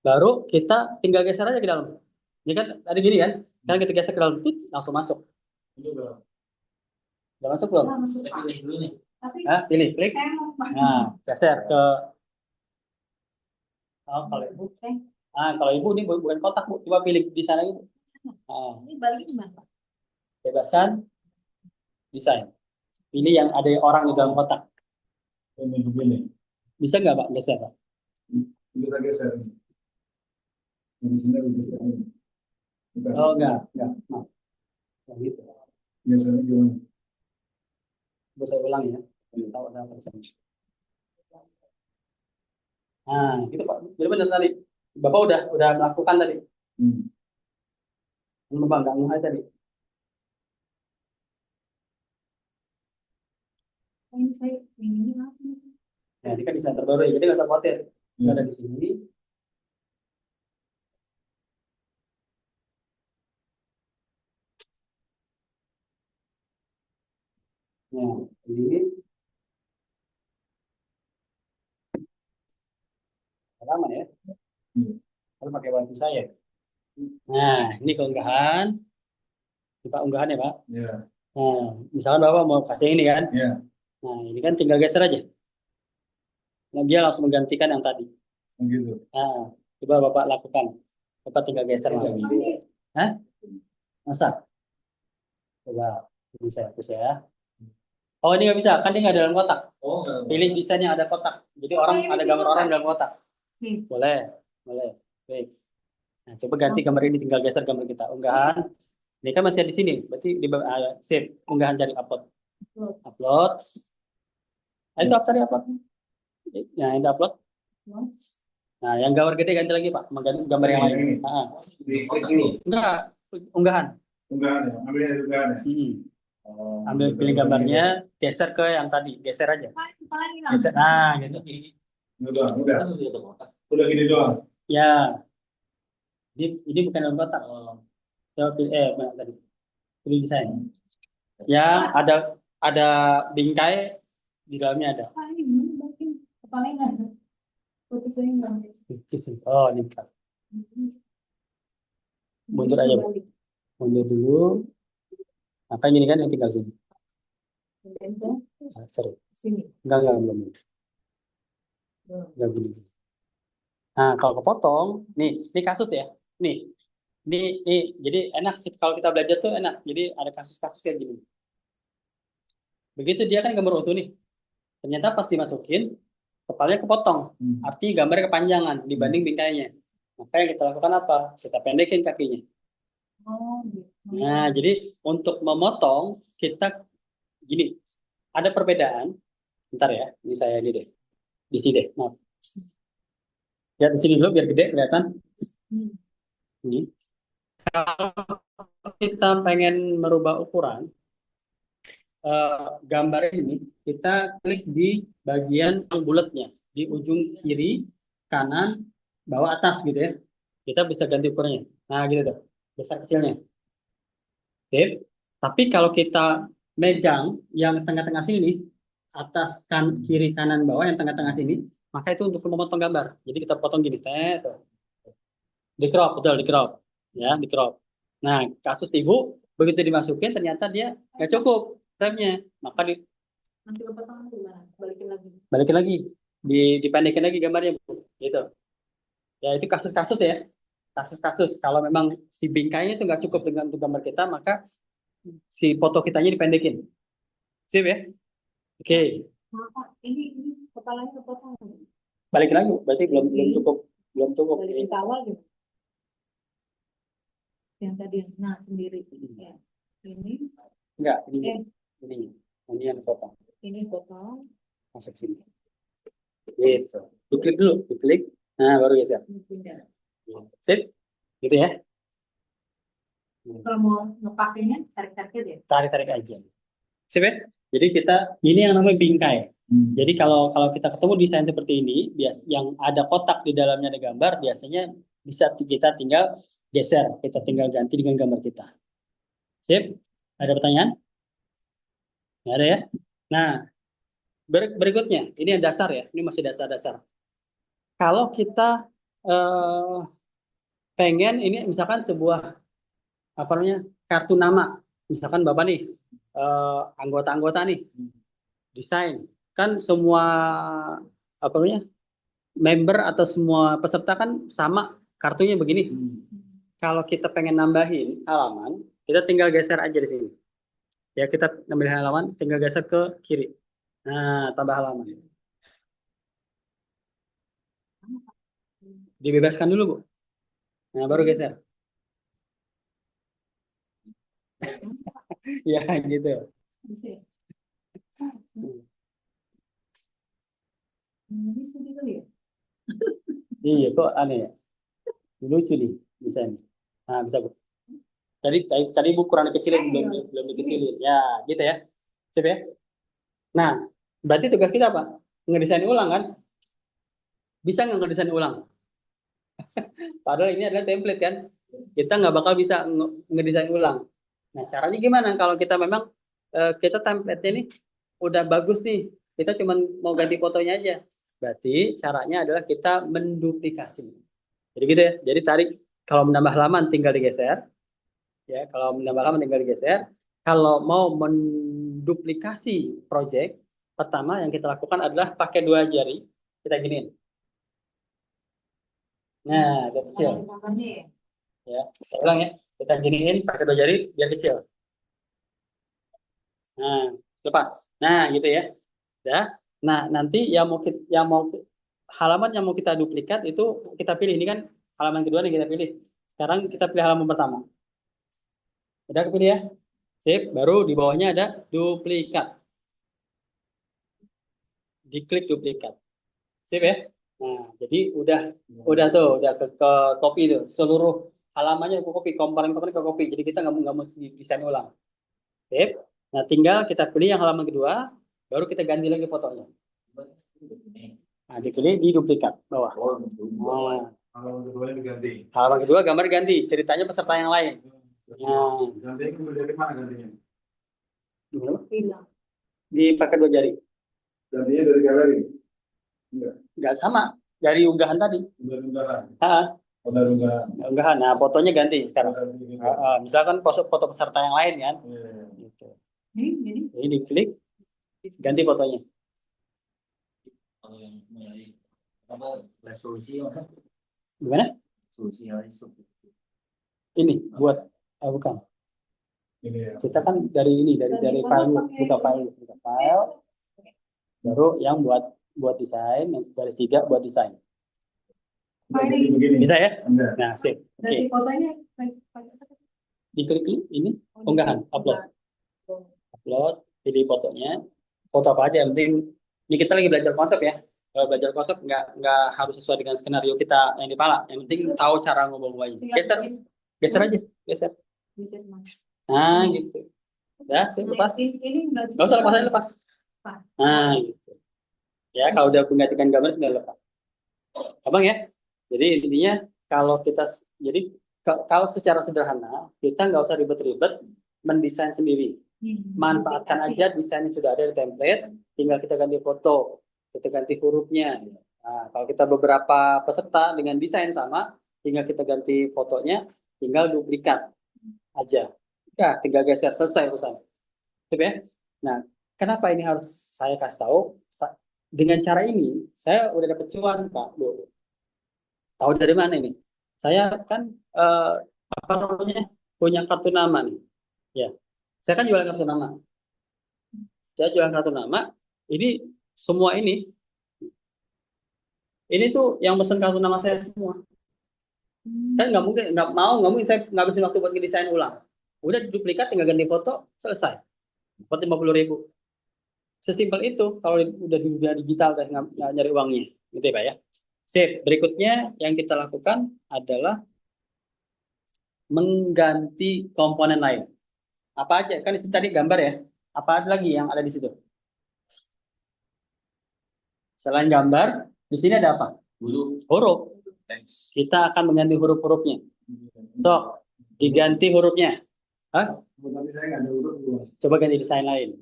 Baru kita tinggal geser aja ke dalam. Ini kan tadi gini kan? Kan kita geser ke dalam, langsung masuk. Ini udah. Udah masuk belum? Nah, masuk, Saya Pak. pilih dulu nih. Tapi Pilih, klik. saya mau Pak. Nah, geser ke. Kalau ibu, kalau ibu ini bukan kotak Bu, coba pilih di sana ibu. Nah, Ini baliknya gimana Pak? bebaskan desain. Pilih yang ada orang di dalam kotak. Ini begini. Bisa nggak Pak geser Pak? Kita geser. Di sini begitu. Bukan. Oh enggak. Nah, gitu. Biasanya gimana? Bisa ulang ya. Tahu ada apa di sana. Nah, gitu Pak. Benar-benar tadi. Bapak udah melakukan tadi. Bapak nggak mulai tadi. Ini saya ini apa? Nah, ini kan desain terbaru ya. Jadi nggak usah khawatir. Nggak ada di sini. Nah, ini lama ya. Lalu pakai bantu saya. Nah, ini keunggahan. Coba unggahan ya Pak. Ya. Nah, misalkan Bapak mau kasih ini kan. Ya. Nah, ini kan tinggal geser aja. dia langsung menggantikan yang tadi. Gitu. Nah, coba Bapak lakukan. Bapak tinggal geser lagi. Hah? Masa? Coba ini saya hapus ya. Oh, ini nggak bisa, kan dia nggak dalam kotak. Oh, enggak. Pilih desain yang ada kotak. Jadi Oh, orang ini ada bisa, gambar orang Pak? dalam kotak. Nih. Boleh, boleh. Baik. Nah, coba ganti gambar ini, tinggal geser gambar kita. Unggahan. Ini kan masih di sini. Berarti di save. Unggahan cari upload. Upload. Nah, itu apa tadi upload? Nah, itu upload. Nah, yang gambar gede ganti lagi, Pak. Mengganti gambar yang lain. Ini. Nah, Diklik dulu. enggak, unggahan. Unggahan ya. Ambil dari unggahan ya. Oh, Ambil pilih gambarnya, geser ke yang tadi, geser aja. Kepala hilang. Geser. Nah, gitu. Ini doang. Udah. Kan udah ada kotak. Udah gini doang. Ya, ini bukan dalam kotak. Coba pilih, mana tadi? Pilih desain. Ya, ada bingkai di dalamnya ada. Kepala ini bagian kepala nggak ada. Putusnya nggak ada. Oh, ini bentar. Mundur aja, Bu. Mundur dulu. Nah, kan gini kan yang tinggal sini. Kemudian ke Nah, seru. sini. Enggak, belum. Enggak gini. Nah, kalau kepotong, ini kasus ya. Nih, jadi enak sih kalau kita belajar tuh enak. Jadi ada kasus-kasus kayak gini. Begitu dia kan gambar utuh nih. Ternyata pas dimasukin, kepalanya kepotong. Artinya gambarnya kepanjangan dibanding bingkainya. Maka yang kita lakukan apa? Kita pendekin kakinya. Oh, gitu. Nah, jadi untuk memotong, kita gini. Ada perbedaan. Bentar ya, ini saya ini deh. Di sini deh, maaf. Lihat di sini dulu biar gede kelihatan. Hmm. Ini. Kalau kita pengen merubah ukuran, gambar ini kita klik di bagian yang bulatnya di ujung kiri, kanan, bawah, atas gitu ya. Kita bisa ganti ukurannya. Nah gitu tuh, besar kecilnya. Oke. Tapi kalau kita megang yang tengah-tengah sini nih, atas kan kiri kanan bawah yang tengah-tengah sini, maka itu untuk memotong gambar. Jadi kita potong gini, tuh. Di crop, betul di crop, ya di crop. Nah kasus ibu begitu dimasukin ternyata dia nggak cukup frame-nya, maka Masih kepotong gimana? balikin lagi, dipendekin lagi gambarnya, Bu. Gitu. Ya itu kasus-kasus ya, kasus-kasus. Kalau memang si bingkainya itu nggak cukup dengan untuk gambar kita, maka si foto kitanya dipendekin. Sip ya? Oke. Maaf, ini kepalanya kepotong. Balikin lagi, berarti belum cukup, belum cukup. Balikin ke awal gitu. Yang tadi, nah sendiri. Ya. Ini, Enggak, ini yang potong, ini potong. masuk sini. Gitu. Diklik dulu, diklik. Nah, baru geser. Ini pindah. Sip. Gitu ya. Kalau mau ngepasinnya, tarik-tarik aja. Tarik-tarik aja. Sip ya? Jadi ini yang namanya bingkai. Jadi kalau kita ketemu desain seperti ini, yang ada kotak di dalamnya ada gambar, biasanya bisa kita tinggal geser, kita tinggal ganti dengan gambar kita. Sip? Ada pertanyaan? Nggak ada ya? Nah, berikutnya, ini yang dasar ya, ini masih dasar-dasar. Kalau kita pengen ini misalkan sebuah apa namanya kartu nama, misalkan Bapak nih anggota-anggota nih desain, kan semua apa namanya member atau semua peserta kan sama kartunya begini. Kalau kita pengen nambahin halaman, kita tinggal geser aja di sini. Ya kita nambahin halaman, tinggal geser ke kiri. Nah, tambah halaman. Dibebaskan dulu, Bu. Nah, baru geser. Ya, gitu. Bisa ya? Ini sedih kali ya? Iya, kok aneh ya? Lucu nih desain. Nah, bisa, Bu. Tadi Bu kurang dikecilin, belum dikecilin. Ya, gitu ya. Sip ya. Nah, berarti tugas kita apa? Ngedesain ulang kan? Bisa nggak ngedesain ulang? Padahal ini adalah template kan? Kita nggak bakal bisa ngedesain ulang. Nah, caranya gimana? Kalau kita memang kita template-nya ini udah bagus nih, kita cuma mau ganti fotonya aja. Berarti caranya adalah kita menduplikasi. Jadi gitu ya. Jadi kalau menambah halaman tinggal digeser. Ya, kalau menambah halaman tinggal digeser. Kalau mau menduplikasi project, pertama yang kita lakukan adalah pakai 2 jari. kita giniin. Nah, agak kecil. Gambarnya ya. Ya, kita ulang ya. Kita giniin pakai 2 jari biar kecil. Nah, lepas. Nah, gitu ya. Ya. Nah, nanti halaman yang mau kita duplikat itu kita pilih. Ini kan halaman kedua nih kita pilih. Sekarang kita pilih halaman pertama. Udah kepilih ya? Sip, baru di bawahnya ada duplikat. Diklik duplikat. Sip ya? Nah, jadi udah tuh, udah ke copy tuh. Seluruh halamannya ke copy, komponen-komponen ke copy. Jadi kita nggak mesti desain ulang. Sip. Nah, tinggal kita pilih yang halaman kedua, baru kita ganti lagi fotonya. Nah, dipilih di duplikat bawah. Nah, Kalau keduanya diganti. halaman kedua gambar ganti, ceritanya peserta yang lain. Nah, Gantinya dari mana gantinya? Hilang. dipakai 2 jari. Gantinya dari galeri. Enggak. Nggak sama dari unggahan tadi. Dari unggahan. Ah, Oh, dari unggahan. unggahan. Nah, fotonya ganti sekarang. Ganti gitu. Misalkan foto peserta yang lain kan. Iya. Gitu. Jadi Jadi diklik, ganti fotonya. Kalau yang mulai apa resolusi apa? Gimana? Resolusi yang Ini buat bukan. Ini ya. Kita kan dari file, buka file, baru yang buat desain, yang garis 3 buat desain. Jadi begini. Bisa ya? Enggak. Nah, sip. Oke. dari fotonya Diklik ini, unggahan, upload. Upload, pilih fotonya. Foto apa aja, yang penting ini kita lagi belajar konsep ya. Kalau belajar konsep nggak harus sesuai dengan skenario kita yang di pala. Yang penting tahu cara ngubah-ngubahnya. Geser aja, geser. Nah, gitu. Ya, sip, lepas. Ini Nggak usah lepas aja, lepas. Nah, gitu. Ya, kalau udah menggantikan gambar tinggal lepas. Abang ya. Jadi intinya kalau secara sederhana kita nggak usah ribet-ribet mendesain sendiri. Manfaatkan aja desain yang sudah ada di template, tinggal kita ganti foto, kita ganti hurufnya. Nah, kalau kita beberapa peserta dengan desain sama, tinggal kita ganti fotonya, tinggal duplikat aja. Ya, tinggal geser, selesai urusan. Sip ya? Nah, kenapa ini harus saya kasih tahu? Dengan cara ini, saya udah dapat cuan, Pak. Loh. Tahu dari mana ini? Saya kan apa namanya punya kartu nama nih. Ya, saya kan jualan kartu nama. Saya jualan kartu nama. Ini semua ini tuh yang pesen kartu nama saya semua. Kan nggak mungkin saya ngabisin waktu buat ngedesain ulang. Udah duplikat, tinggal ganti foto, selesai. Dapat 50.000. Sesimpel itu kalau udah digital teh nyari uangnya, gitu ya Pak ya. Sip. Berikutnya yang kita lakukan adalah mengganti komponen lain. Apa aja? Kan di situ tadi gambar ya. Apa aja lagi yang ada di situ? Selain gambar, di sini ada apa? Huruf. Kita akan mengganti huruf-hurufnya. So, diganti hurufnya. Hah? Tapi saya nggak ada huruf dua. Coba ganti desain lain.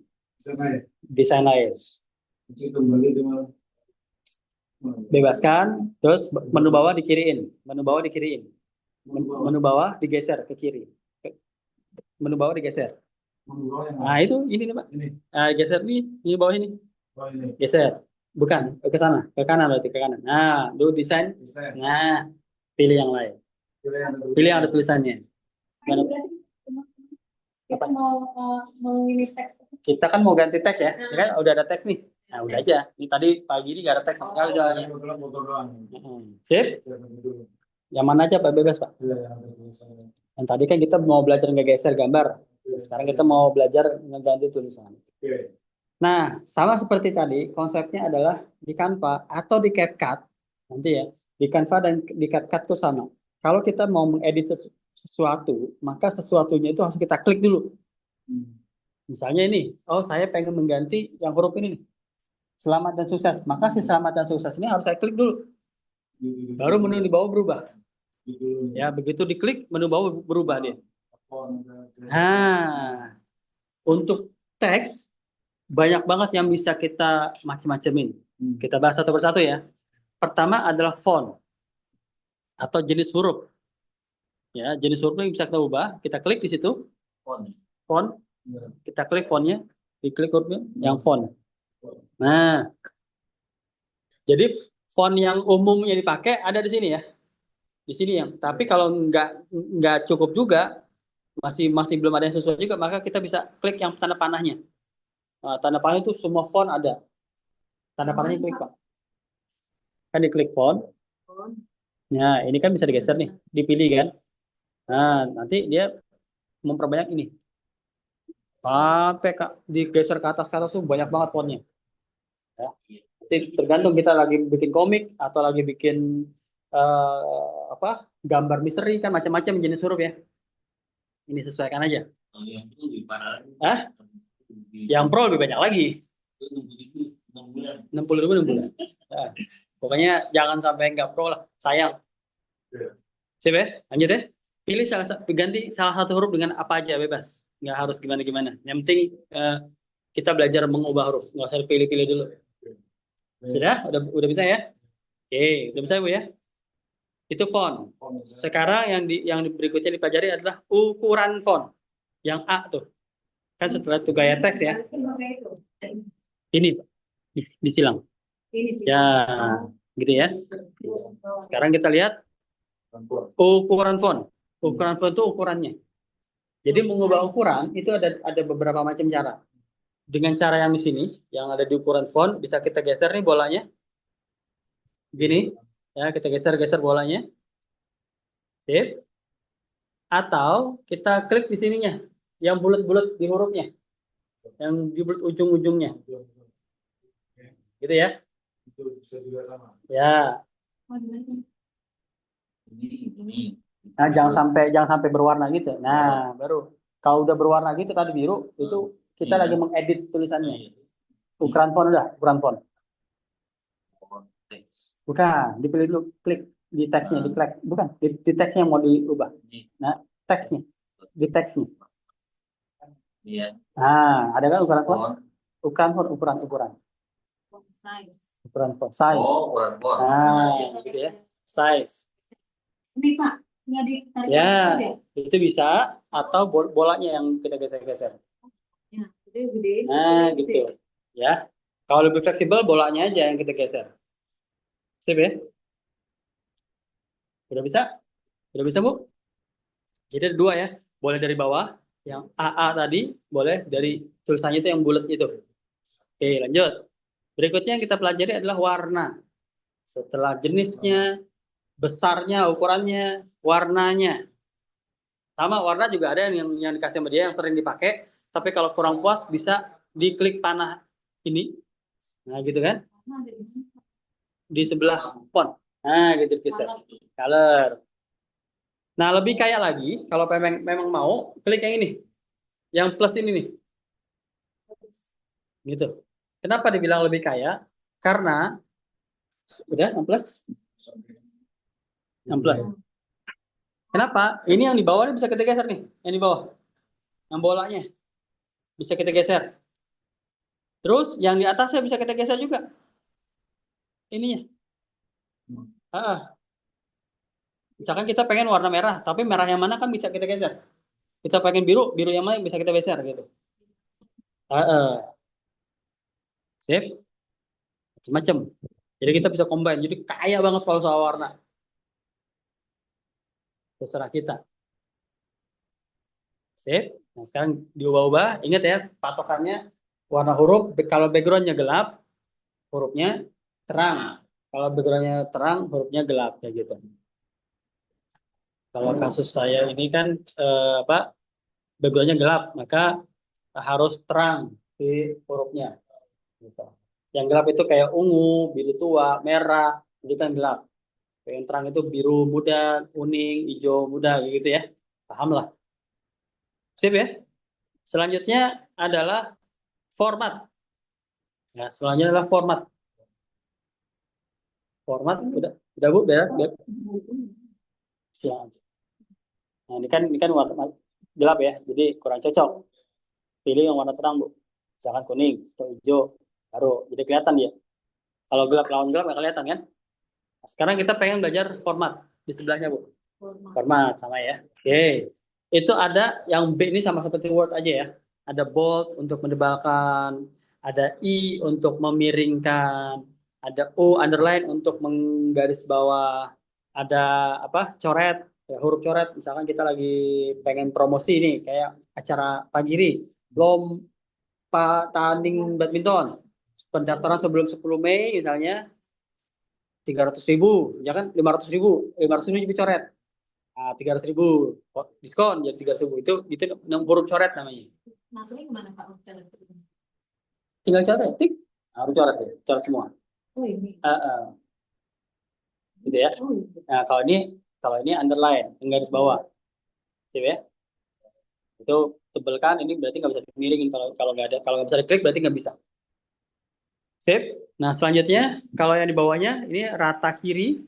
Desain lain. Itu kembali dengan Bebaskan, terus menu bawah dikiriin. Menu bawah dikiriin. Menu bawah digeser ke kiri. Menu bawah digeser. Nah, itu ini nih, Pak. Ini. Nah, geser nih, ini bawah ini. Oh, ini. Geser. Bukan, ke sana, ke kanan berarti ke kanan. Nah, dulu desain. Desain. Nah, pilih yang lain. Pilih yang ada tulisannya. Mana? kita mau ini teks. Kita kan mau ganti teks ya. Ya kan udah ada teks nih. Nah, udah aja. Ini tadi pagi ini nggak ada teks. Sekali soalnya. Foto doang. Sip. Yang mana aja Pak, bebas Pak. Yang tadi kan kita mau belajar ngegeser gambar. Sekarang kita mau belajar ngeganti tulisan. Oke. Nah, sama seperti tadi, konsepnya adalah di Canva atau di CapCut. Nanti ya, di Canva dan di CapCut itu sama. Kalau kita mau mengedit sesuatu, maka sesuatunya itu harus kita klik dulu. Misalnya ini, oh saya pengen mengganti yang huruf ini nih. Selamat dan sukses. Maka si selamat dan sukses ini harus saya klik dulu. Baru menu di bawah berubah. Ya, begitu diklik, menu bawah berubah dia. Nah, untuk teks, banyak banget yang bisa kita macam-macamin. Kita bahas satu persatu ya. Pertama adalah font atau jenis huruf. Ya, jenis hurufnya bisa kita ubah. Kita klik di situ. Font. Kita klik fontnya. Diklik hurufnya yang font. Nah, Jadi font yang umumnya dipakai ada di sini ya. Di sini yang. Tapi kalau nggak cukup juga, masih belum ada yang sesuai juga, maka kita bisa klik yang tanda panahnya. Nah, tanda panah itu semua font ada. Tanda panahnya klik Pak. Kan diklik font. Nah, ini kan bisa digeser nih, dipilih kan. Nah, nanti dia memperbanyak ini. Sampai digeser ke atas tuh banyak banget fontnya. Ya. Nanti tergantung kita lagi bikin komik atau lagi bikin gambar misteri kan macam-macam jenis huruf ya. Ini sesuaikan aja. Oh, yang itu lebih parah. Hah? Yang pro lebih banyak lagi. 6 bulan. 60.000 6 bulan. Nah, pokoknya jangan sampai nggak pro lah. Sayang. Sip ya? Lanjut ya. Pilih ganti salah satu huruf dengan apa aja bebas. Nggak harus gimana-gimana. Yang penting kita belajar mengubah huruf. Nggak usah pilih-pilih dulu. Sudah? Udah bisa ya? Oke, udah bisa Bu ya? Itu font. Sekarang yang berikutnya dipelajari adalah ukuran font. Yang A tuh. Kan setelah itu gaya teks ya. Ini Pak. Disilang. Ini sih. Ya, gitu ya. Sekarang kita lihat ukuran font. Ukuran font itu ukurannya. Jadi mengubah ukuran itu ada beberapa macam cara. Dengan cara yang di sini, yang ada di ukuran font, bisa kita geser nih bolanya. Gini, ya kita geser bolanya. Sip. Atau kita klik di sininya, yang bulat-bulat di hurufnya, yang di bulat ujung-ujungnya, gitu ya. Itu bisa juga sama. Ya. Ini. Nah, jangan sampai berwarna gitu. Nah, baru kalau udah berwarna gitu tadi biru, itu kita lagi mengedit tulisannya. Ukuran font udah, ukuran font. Bukan, dipilih dulu, klik di teksnya, diklik. Bukan, di teksnya yang mau diubah. Nah, teksnya, di teksnya. Iya. Nah, ada kan ukuran font? Ukuran font, ukuran. Ukuran font, size. Oh, ukuran font. Nah, gitu ya. Size. Ini Pak, nggak ditarik Ya, aja. itu bisa atau bolanya yang kita geser-geser. Ya, gede. Nah, gitu. Ya. Kalau lebih fleksibel bolanya aja yang kita geser. Sip ya? Udah bisa? Udah bisa, Bu? Jadi ada dua ya. Boleh dari bawah, yang AA tadi, boleh dari tulisannya itu yang bulat itu. Oke, lanjut. Berikutnya yang kita pelajari adalah warna. Setelah jenisnya, besarnya, ukurannya, warnanya. Sama warna juga ada yang dikasih sama dia yang sering dipakai. Tapi kalau kurang puas bisa diklik panah ini. Nah, gitu kan? Di sebelah font. Nah, gitu geser. Color. Nah, lebih kaya lagi, kalau memang mau, klik yang ini. Yang plus ini nih. Gitu. Kenapa dibilang lebih kaya? Karena udah yang plus. Yang plus. Kenapa? Ini yang di bawah ini bisa kita geser nih. Yang di bawah. Yang bolanya. Bisa kita geser. Terus yang di atasnya bisa kita geser juga. Ininya. Misalkan kita pengen warna merah, tapi merah yang mana kan bisa kita geser. Kita pengen biru, biru yang mana bisa kita geser gitu. Sip. Macam-macam. Jadi kita bisa combine. Jadi kaya banget kalau soal warna. Terserah kita. Sip. Nah, sekarang diubah-ubah. Ingat ya, patokannya warna huruf. Kalau backgroundnya gelap, hurufnya terang. Kalau backgroundnya terang, hurufnya gelap kayak gitu. Kalau kasus saya ini kan backgroundnya gelap, maka harus terang di hurufnya. Gitu. Yang gelap itu kayak ungu, biru tua, merah, itu kan gelap. Yang terang itu biru muda, kuning, hijau muda, gitu ya. Paham lah. Sip ya. Selanjutnya adalah format. Ya, selanjutnya adalah format. Format udah Bu, udah. Siap. Nah, ini kan warna gelap ya, jadi kurang cocok. Pilih yang warna terang, Bu. Misalkan kuning atau hijau, baru jadi kelihatan dia. Kalau gelap lawan gelap nggak kelihatan kan? Nah, sekarang kita pengen belajar format di sebelahnya, Bu. Format sama ya. Oke. Itu ada yang B ini sama seperti Word aja ya. Ada bold untuk mendebalkan, ada I untuk memiringkan, ada O underline untuk menggaris bawah, ada apa coret, ya, huruf coret. Misalkan kita lagi pengen promosi nih, kayak acara pagi ini, lomba tanding badminton, pendaftaran sebelum 10 Mei misalnya 300.000, ya kan 500.000 coret. 300.000 diskon jadi 300.000, itu huruf coret namanya. Masuknya kemana Pak? Cara Tinggal coret, tik, harus coret ya, coret semua. oh ini. Gitu ya. Oh ini. Nah kalau ini underline, yang garis bawah, gitu ya. Itu tebelkan, ini berarti nggak bisa dimiringin, kalau nggak bisa diklik berarti nggak bisa. Sip. Nah selanjutnya kalau yang di bawahnya ini rata kiri,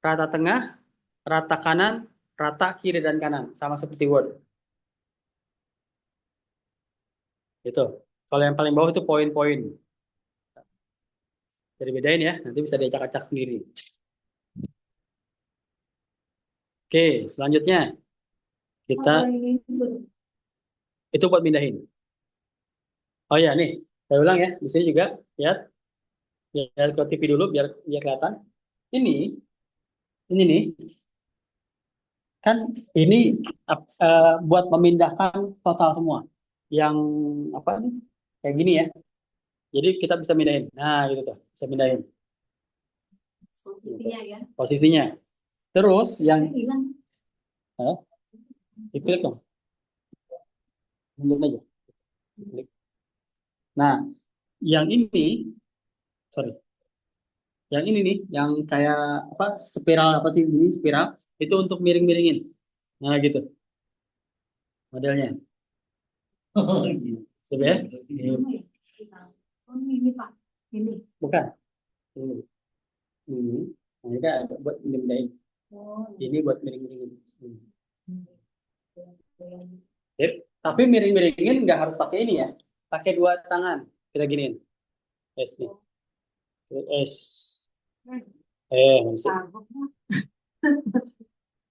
rata tengah, rata kanan, rata kiri dan kanan, sama seperti Word. Itu. Kalau yang paling bawah itu poin-poin. Jadi bedain ya, nanti bisa diacak-acak sendiri. Oke, selanjutnya kita itu buat pindahin. Oh ya nih, saya ulang ya. Di sini juga lihat, lihat ke TV dulu biar kelihatan. Ini nih kan ini buat memindahkan total semua. Yang apa nih? Kayak gini ya. Jadi kita bisa pindahin. Nah, gitu tuh, bisa pindahin Posisinya ya. posisinya. Terus yang Hilang. diklik dong. Mundur aja. Klik. Nah, yang ini, sorry, yang ini nih, yang kayak apa spiral apa sih ini spiral itu untuk miring-miringin. Nah, gitu modelnya. Coba ya. Oh, ya. Oh ini Pak. Ini. Bukan. Ini. Nah, ini kan ada buat miring-miringin. Oh. Ini buat miring-miringin. Sip. Tapi miring-miringin nggak harus pakai ini ya. Pakai dua tangan. Kita giniin. S nih. S. Masih.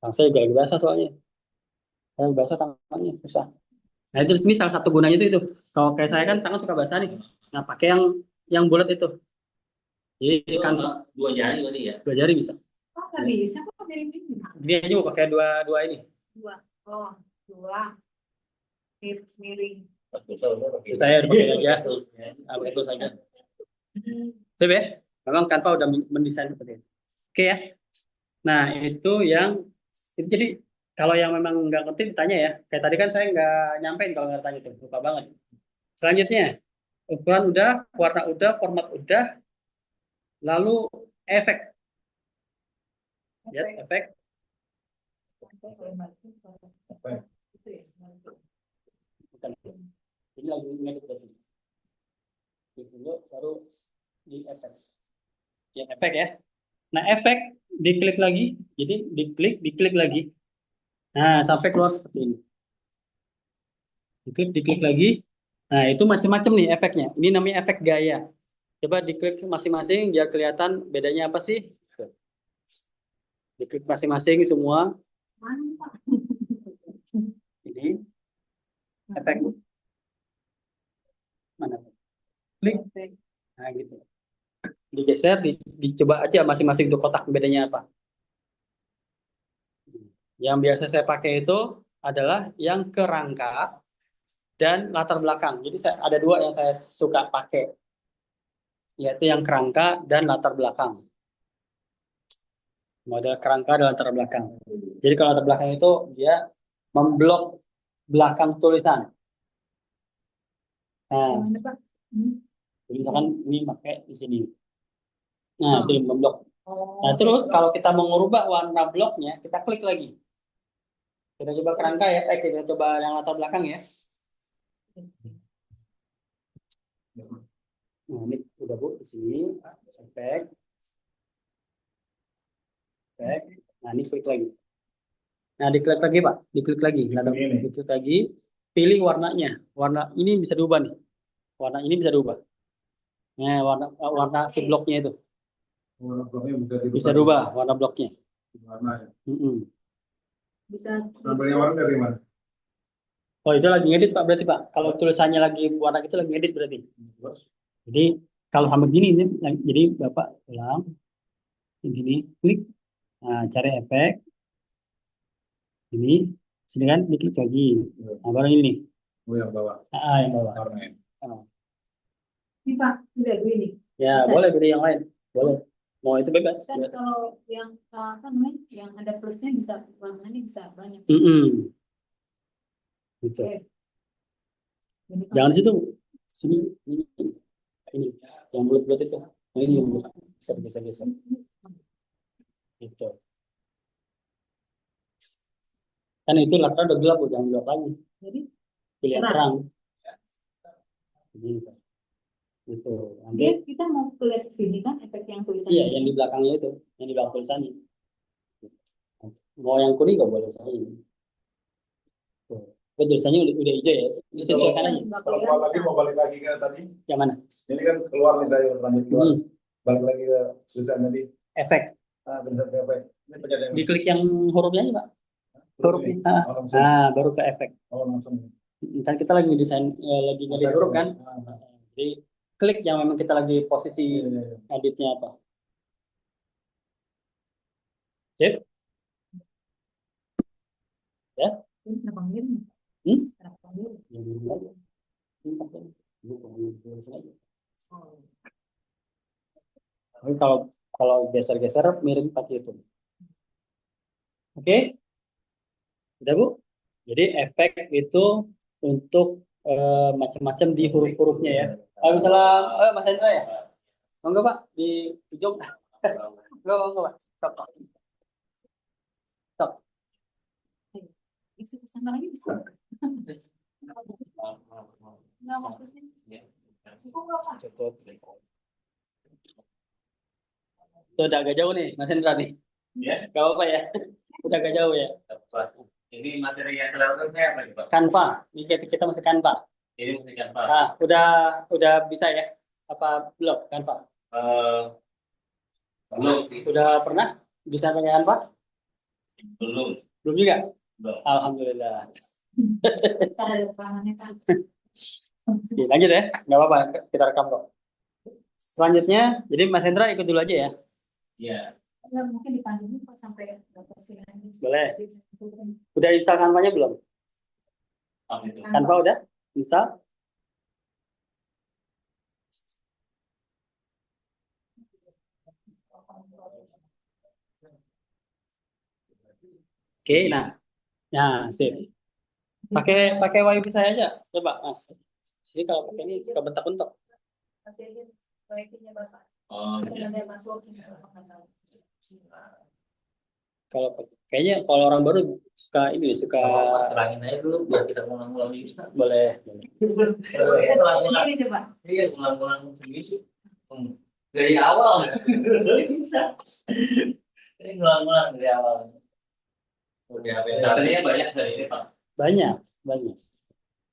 Saya juga lagi basah soalnya. Saya lagi basah tangannya susah. Nah itu ini salah satu gunanya itu. Kalau kayak saya kan tangan suka basah nih. Nah pakai yang bulat itu. Jadi Itu kan dua jari berarti ya. 2 jari bisa. Oh nggak bisa kok dari ini. Ini aja mau pakai dua ini. Dua. Oh dua. Tips miring. Terus saya udah pakai aja. Pakai itu saja. Sip ya. Memang Canva udah mendesain seperti itu. Oke ya. Nah itu jadi kalau yang memang nggak ngerti ditanya ya. Kayak tadi kan saya nggak nyampein kalau nggak tanya itu. Lupa banget. Selanjutnya, ukuran udah, warna udah, format udah, lalu efek. Ya, efek. Bukan. Ini lagi ngedit berarti. Dulu baru di efek. Ya, efek ya. Nah, efek diklik lagi. Jadi diklik lagi. Nah, sampai keluar seperti ini. Diklik lagi. Nah, itu macam-macam nih efeknya. Ini namanya efek gaya. Coba diklik masing-masing biar kelihatan bedanya apa sih. Diklik masing-masing semua. Ini efek. Mana? Klik. Nah, gitu. Digeser, dicoba aja masing-masing tuh kotak bedanya apa. Yang biasa saya pakai itu adalah yang kerangka dan latar belakang. Jadi ada dua yang saya suka pakai, yaitu yang kerangka dan latar belakang. Model kerangka dan latar belakang. Jadi kalau latar belakang itu dia memblok belakang tulisan. Nah, jadi misalkan ini pakai di sini. Nah, itu memblok. Nah, terus kalau kita mau mengubah warna bloknya, kita klik lagi. Kita coba kerangka ya, kita coba yang latar belakang ya. Nah, ini udah Bu di sini efek. Nah, ini klik lagi. Nah, diklik lagi Pak, diklik lagi, diklik lagi, pilih warnanya. Warna ini bisa diubah nih. Warna ini bisa diubah. Nah, warna si bloknya itu. Warna bloknya Bisa diubah warna bloknya. Warna ya. Bisa. Ambilnya warna dari mana? Oh, itu lagi ngedit Pak berarti Pak. Kalau tulisannya lagi warna itu lagi ngedit berarti. Jadi Kalau sama gini ini, jadi Bapak ulang, gini, klik, nah, cari efek, ini, sini kan, diklik lagi, nah baru ini nih, Oh, yang bawah. yang bawah. Warnanya. Ah. Ini Pak, udah gini. Ya, Bisa. boleh pilih yang lain, boleh. Mau itu bebas. Kan Bebas. kalau yang apa namanya, yang ada plusnya bisa warnanya bisa banyak. Gitu. Oke. Jadi kalau Jangan di situ, sini, ini, yang bulat-bulat itu, ini yang bulat, bisa geser-geser, gitu. Kan itu latar udah gelap, jangan gelap lagi, jadi pilih yang terang. terang, gitu. Gitu. Nanti, dia kita mau lihat ke sini kan efek yang tulisannya. iya, yang di belakangnya itu, yang di belakang tulisannya. Mau yang kuning nggak boleh saya ini. Tuh. Tapi tulisannya udah hijau ya. Terus Kalau- itu kanannya. Nggak Kalau keluar lagi mau balik lagi ke tadi. Yang mana? Ini kan keluar nih saya lanjut keluar. Hmm, Balik lagi ke tulisan tadi. efek. Bener apa? Ini pencet yang Diklik yang hurufnya aja, Pak. Hurufnya. ini. Oh, langsung. Baru ke efek. Oh, langsung. Kan kita lagi desain, lagi ngedit huruf kan. Jadi klik yang memang kita lagi posisi Iya, iya, iya. editnya apa. Sip. Ya. Ini kenapa mirip? Hmm? Kenapa mirip? Yang biru aja. Ini pakai. Ini tulisan aja. Oh. Tapi kalau geser-geser mirip pakai itu. Oke? Udah, Bu? Jadi efek itu untuk macam-macam di huruf-hurufnya ya. Misalnya, Mas Hendra ya? Mau nggak, Pak? Di ujung? Enggak, Pak. Stop. Stop. Bisa kesana lagi bisa. Nggak maksudnya. Cukup nggak Pak? Cukup. Itu udah agak jauh nih, Mas Hendra nih. Ya. Gak apa-apa ya? Udah agak jauh ya? Ini materi yang kelihatan saya apa nih, Pak? Canva. Ini kita masih Canva. Ini musikan Pak. Nah, udah bisa ya? Apa belum Canva? Belum sih. Udah pernah bisa pakai Canva? Belum. Belum juga? Belum. Alhamdulillah. Kita ada depanannya kan. Oke, lanjut ya, nggak apa-apa, kita rekam kok. Selanjutnya, jadi Mas Hendra ikut dulu aja ya. Iya. Nggak mungkin dipandu dulu Pak sampai dapat sinyal. Boleh. Udah install Canva-nya belum? Apa itu? Canva udah install? Oke, nah, sip. Pakai wifi saya aja, coba Mas. Jadi kalau pakai ini suka bentak-bentak. Masih aja wifi-nya Bapak. Oh, iya. Ada password. Kayaknya kalau orang baru suka ini, suka Terangin aja dulu biar kita ngulang-ngulang juga. boleh. Ngulang-ngulang. Sendiri coba. Iya, ngulang-ngulang sendiri. Dari awal. Bisa. Ini ngulang-ngulang dari awal. Udah, materinya banyak dari ini, Pak. Banyak.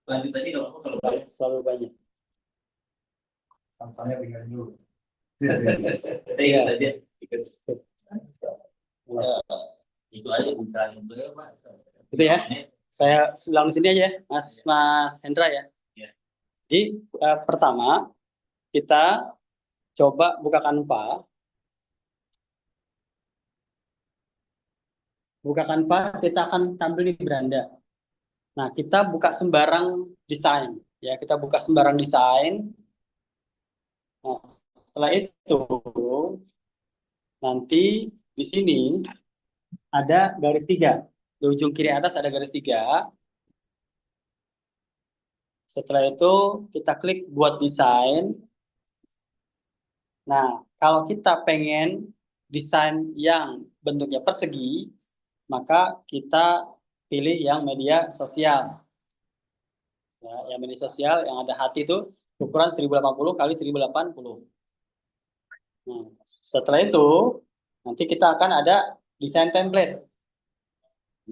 Lanjut aja kalau mau kalau banyak. Selalu banyak. Tampaknya tinggal dulu. Kita ikut aja. Ikut. Itu aja diterangin dulu, Pak. Gitu ya. Saya ulang di sini aja ya, Mas Hendra ya. Iya. Jadi pertama kita coba buka Canva. Buka Canva, kita akan tampil di beranda. Nah, kita buka sembarang desain. Ya, kita buka sembarang desain. Nah, setelah itu, nanti di sini ada garis 3. Di ujung kiri atas ada garis 3. Setelah itu, kita klik buat desain. Nah, kalau kita pengen desain yang bentuknya persegi, maka kita pilih yang media sosial. Ya, yang media sosial yang ada hati itu ukuran 1080 kali 1080. Nah, setelah itu nanti kita akan ada desain template.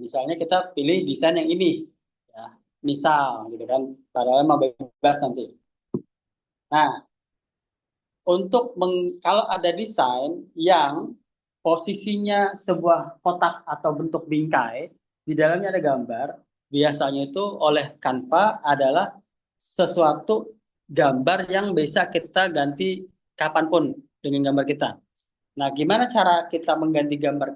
Misalnya kita pilih desain yang ini, ya, misal gitu kan, padahal mau bebas nanti. Nah, kalau ada desain yang posisinya sebuah kotak atau bentuk bingkai, di dalamnya ada gambar, biasanya itu oleh Canva adalah sesuatu gambar yang bisa kita ganti kapanpun dengan gambar kita. Nah, gimana cara kita mengganti gambar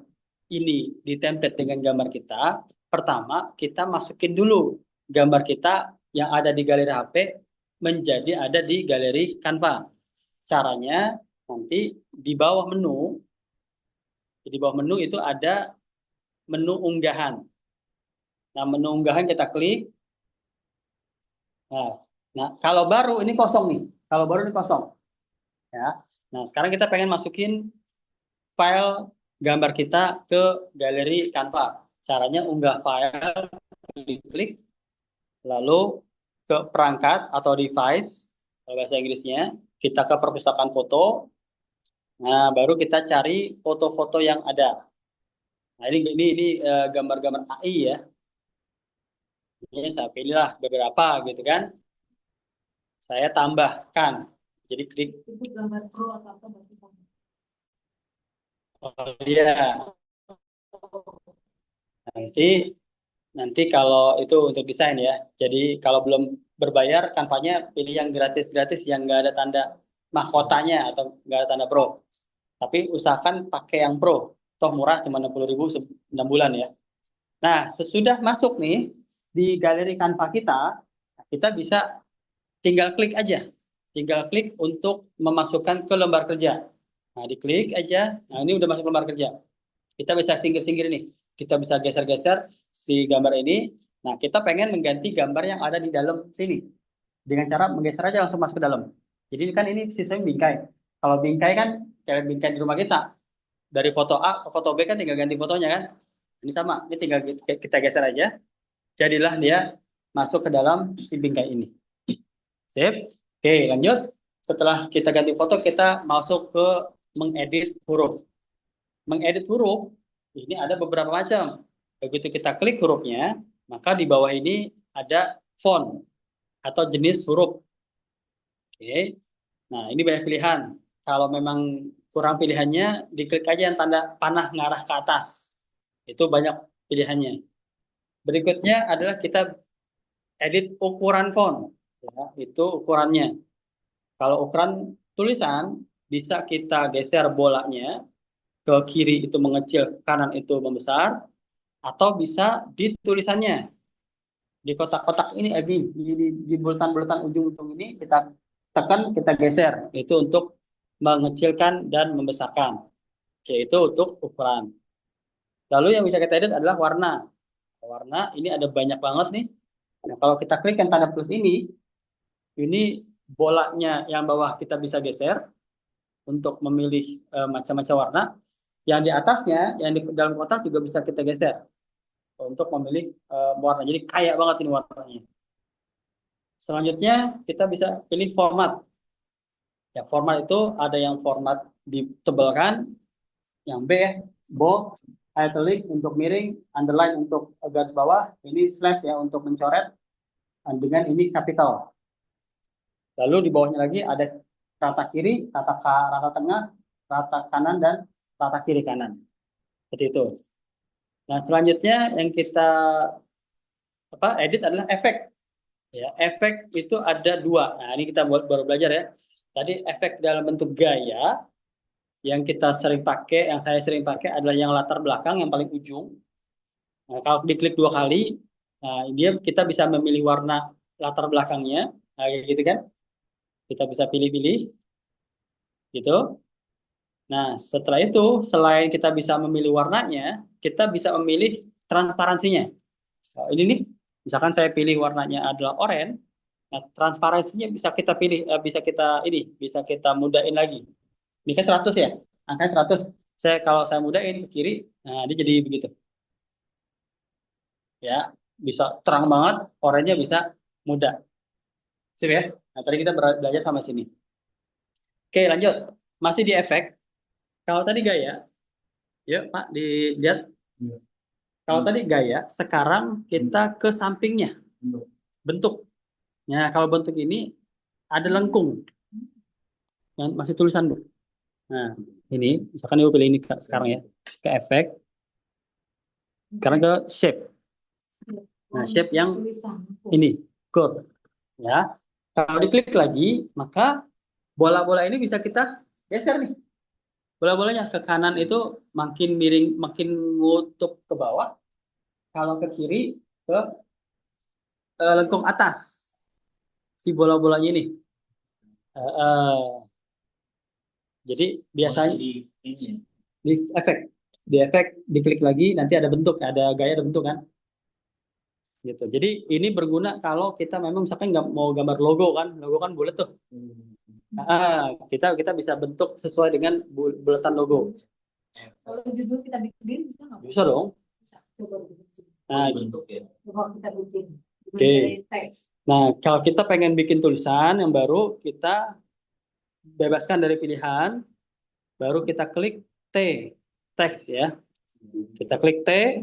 ini di template dengan gambar kita? Pertama, kita masukin dulu gambar kita yang ada di galeri HP menjadi ada di galeri Canva. Caranya nanti di bawah menu itu ada menu unggahan. Nah, menu unggahan kita klik. Nah, kalau baru ini kosong nih. Kalau baru ini kosong. Ya. Nah, sekarang kita pengen masukin file gambar kita ke galeri Canva. Caranya unggah file, diklik, lalu ke perangkat atau device, kalau bahasa Inggrisnya, kita ke perpustakaan foto. Nah, baru kita cari foto-foto yang ada. Nah, ini gambar-gambar AI ya. Ini saya pilihlah beberapa gitu kan. Saya tambahkan. Jadi klik. Itu gambar pro atau apa berarti kamu? Oh iya. Nanti kalau itu untuk desain ya. Jadi kalau belum berbayar, Canva-nya pilih yang gratis-gratis yang nggak ada tanda mahkotanya atau nggak ada tanda pro. Tapi usahakan pakai yang pro. Toh murah cuma 60.000 6 bulan ya. Nah, sesudah masuk nih di galeri Canva kita bisa tinggal klik aja. Tinggal klik untuk memasukkan ke lembar kerja. Nah, diklik aja. Nah, ini udah masuk lembar kerja. Kita bisa singgir-singgir nih. Kita bisa geser-geser si gambar ini. Nah, kita pengen mengganti gambar yang ada di dalam sini. Dengan cara menggeser aja langsung masuk ke dalam. Jadi kan ini sistem bingkai. Kalau bingkai kan kayak bingkai di rumah kita. Dari foto A ke foto B kan tinggal ganti fotonya kan. Ini sama. Ini tinggal kita geser aja. Jadilah dia masuk ke dalam si bingkai ini. Sip. Oke, lanjut. Setelah kita ganti foto, kita masuk ke mengedit huruf. Mengedit huruf, ini ada beberapa macam. Begitu kita klik hurufnya, maka di bawah ini ada font atau jenis huruf. Oke. Nah, ini banyak pilihan. Kalau memang kurang pilihannya, diklik aja yang tanda panah ngarah ke atas. Itu banyak pilihannya. Berikutnya adalah kita edit ukuran font. Ya, itu ukurannya. Kalau ukuran tulisan, bisa kita geser bolanya ke kiri itu mengecil, ke kanan itu membesar, atau bisa di tulisannya. Di kotak-kotak ini, di bulatan-bulatan ujung-ujung ini, kita tekan, kita geser. Itu untuk mengecilkan dan membesarkan. Oke, itu untuk ukuran. Lalu yang bisa kita edit adalah warna. Warna ini ada banyak banget nih. Nah, kalau kita klik yang tanda plus ini bolanya yang bawah kita bisa geser untuk memilih macam-macam warna. Yang di atasnya, yang di dalam kotak juga bisa kita geser untuk memilih warna. Jadi kaya banget ini warnanya. Selanjutnya kita bisa pilih format. Ya, format itu ada yang format ditebalkan, yang B, bold, italic untuk miring, underline untuk garis bawah, ini slash ya untuk mencoret, dan dengan ini capital. Lalu di bawahnya lagi ada rata kiri, rata tengah, rata kanan, dan rata kiri kanan. Seperti itu. Nah, selanjutnya yang kita edit adalah efek. Ya, efek itu ada dua. Nah, ini kita baru belajar ya. Tadi efek dalam bentuk gaya yang kita sering pakai, yang saya sering pakai adalah yang latar belakang yang paling ujung. Nah, kalau diklik 2 kali, nah, kita bisa memilih warna latar belakangnya, nah, gitu kan? Kita bisa pilih-pilih, gitu. Nah, setelah itu, selain kita bisa memilih warnanya, kita bisa memilih transparansinya. Nah, ini nih, misalkan saya pilih warnanya adalah oranye, nah transparansinya bisa kita pilih, bisa kita mudahin lagi. Ini kan 100 ya, angkanya 100. Kalau saya mudahin ke kiri, nah dia jadi begitu. Ya, bisa terang banget, oranye bisa muda. Sip ya. Nah, tadi kita belajar sama sini. Oke, lanjut. Masih di efek. Kalau tadi gaya, ya Pak, dilihat. Kalau tadi gaya, sekarang kita ke sampingnya. Bentuk. Nah, kalau bentuk ini ada lengkung. Yang masih tulisan, Bu. Nah, ini, misalkan Ibu pilih ini sekarang ya. Ke efek. Sekarang ke shape. Nah, shape yang ini, curve. Ya. Kalau diklik lagi, maka Bola-bola ini bisa kita geser nih. Bola-bolanya ke kanan itu makin miring, makin ngutup ke bawah. Kalau ke kiri ke lengkung atas si bola-bolanya ini. Jadi biasanya di ini ya. di efek, diklik lagi nanti ada bentuk, ada gaya, ada bentuk kan, gitu. Jadi ini berguna kalau kita memang misalkan nggak mau gambar logo kan bulat tuh. Kita bisa bentuk sesuai dengan bulatan logo. Kalau judul kita bikin bisa nggak? Bisa dong. Bisa. Coba bikin. Nah, Bentuk ya. Coba kita bikin. Oke. Dari teks. Nah, kalau kita pengen bikin tulisan yang baru, kita bebaskan dari pilihan, baru kita klik T, teks ya. Kita klik T,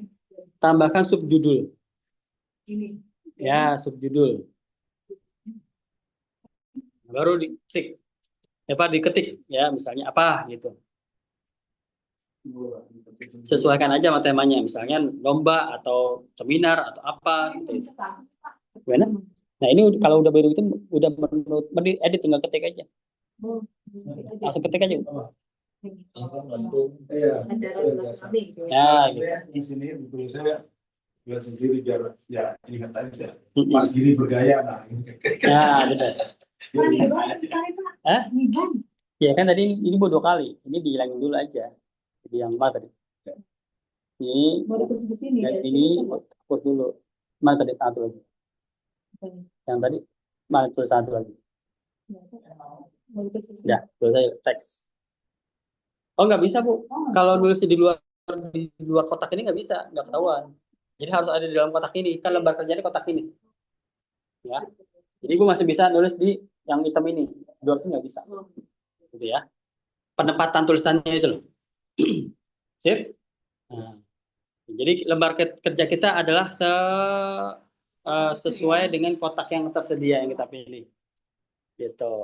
tambahkan subjudul. Ini. Ya, subjudul. Baru diketik. Diketik ya, misalnya apa gitu. Sesuaikan aja sama temanya, misalnya lomba atau seminar atau apa gitu. Gimana? Nah, ini kalau udah baru itu udah menurut edit, tinggal ketik aja. Langsung ketik aja. Iya. Ya, gitu. Di sini buku saya buat sendiri biar ya ingat aja. Mas gini bergaya nah. Nah, benar. Hah? Niban. Ya kan tadi ini mau 2 kali. Ini dihilangin dulu aja. Jadi yang mana tadi? Ini, Mau ditulis di sini. dan dari ini sini coba. hapus dulu. Mana tadi? Satu lagi. Yang tadi mana tulis satu lagi? Mau ditulis di sini. Ya, tulis aja teks. Oh, nggak bisa, Bu. Oh, Kalau nulis di luar kotak ini nggak bisa, nggak ketahuan. Jadi harus ada di dalam kotak ini. Kan lembar kerjanya kotak ini. Ya. Jadi Ibu masih bisa nulis di yang hitam ini. Di luar sini nggak bisa. Gitu ya. Penempatan tulisannya itu loh. Sip. Nah, jadi lembar kerja kita adalah sesuai dengan kotak yang tersedia yang kita pilih. Gitu.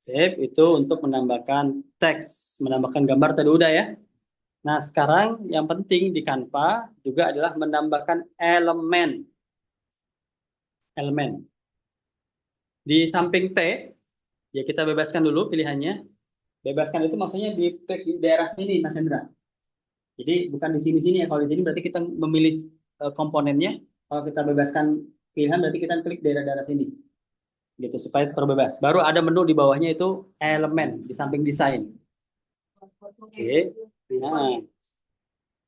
Sip, itu untuk menambahkan teks, menambahkan gambar tadi udah ya. Nah, sekarang yang penting di Canva juga adalah menambahkan elemen. Elemen. Di samping T, ya kita bebaskan dulu pilihannya. Bebaskan itu maksudnya di daerah sini, Mas Hendra. Jadi bukan di sini-sini ya. Kalau di sini berarti kita memilih komponennya. Kalau kita bebaskan pilihan berarti kita klik daerah-daerah sini. Gitu supaya terbebas. Baru ada menu di bawahnya itu elemen di samping desain. Oke.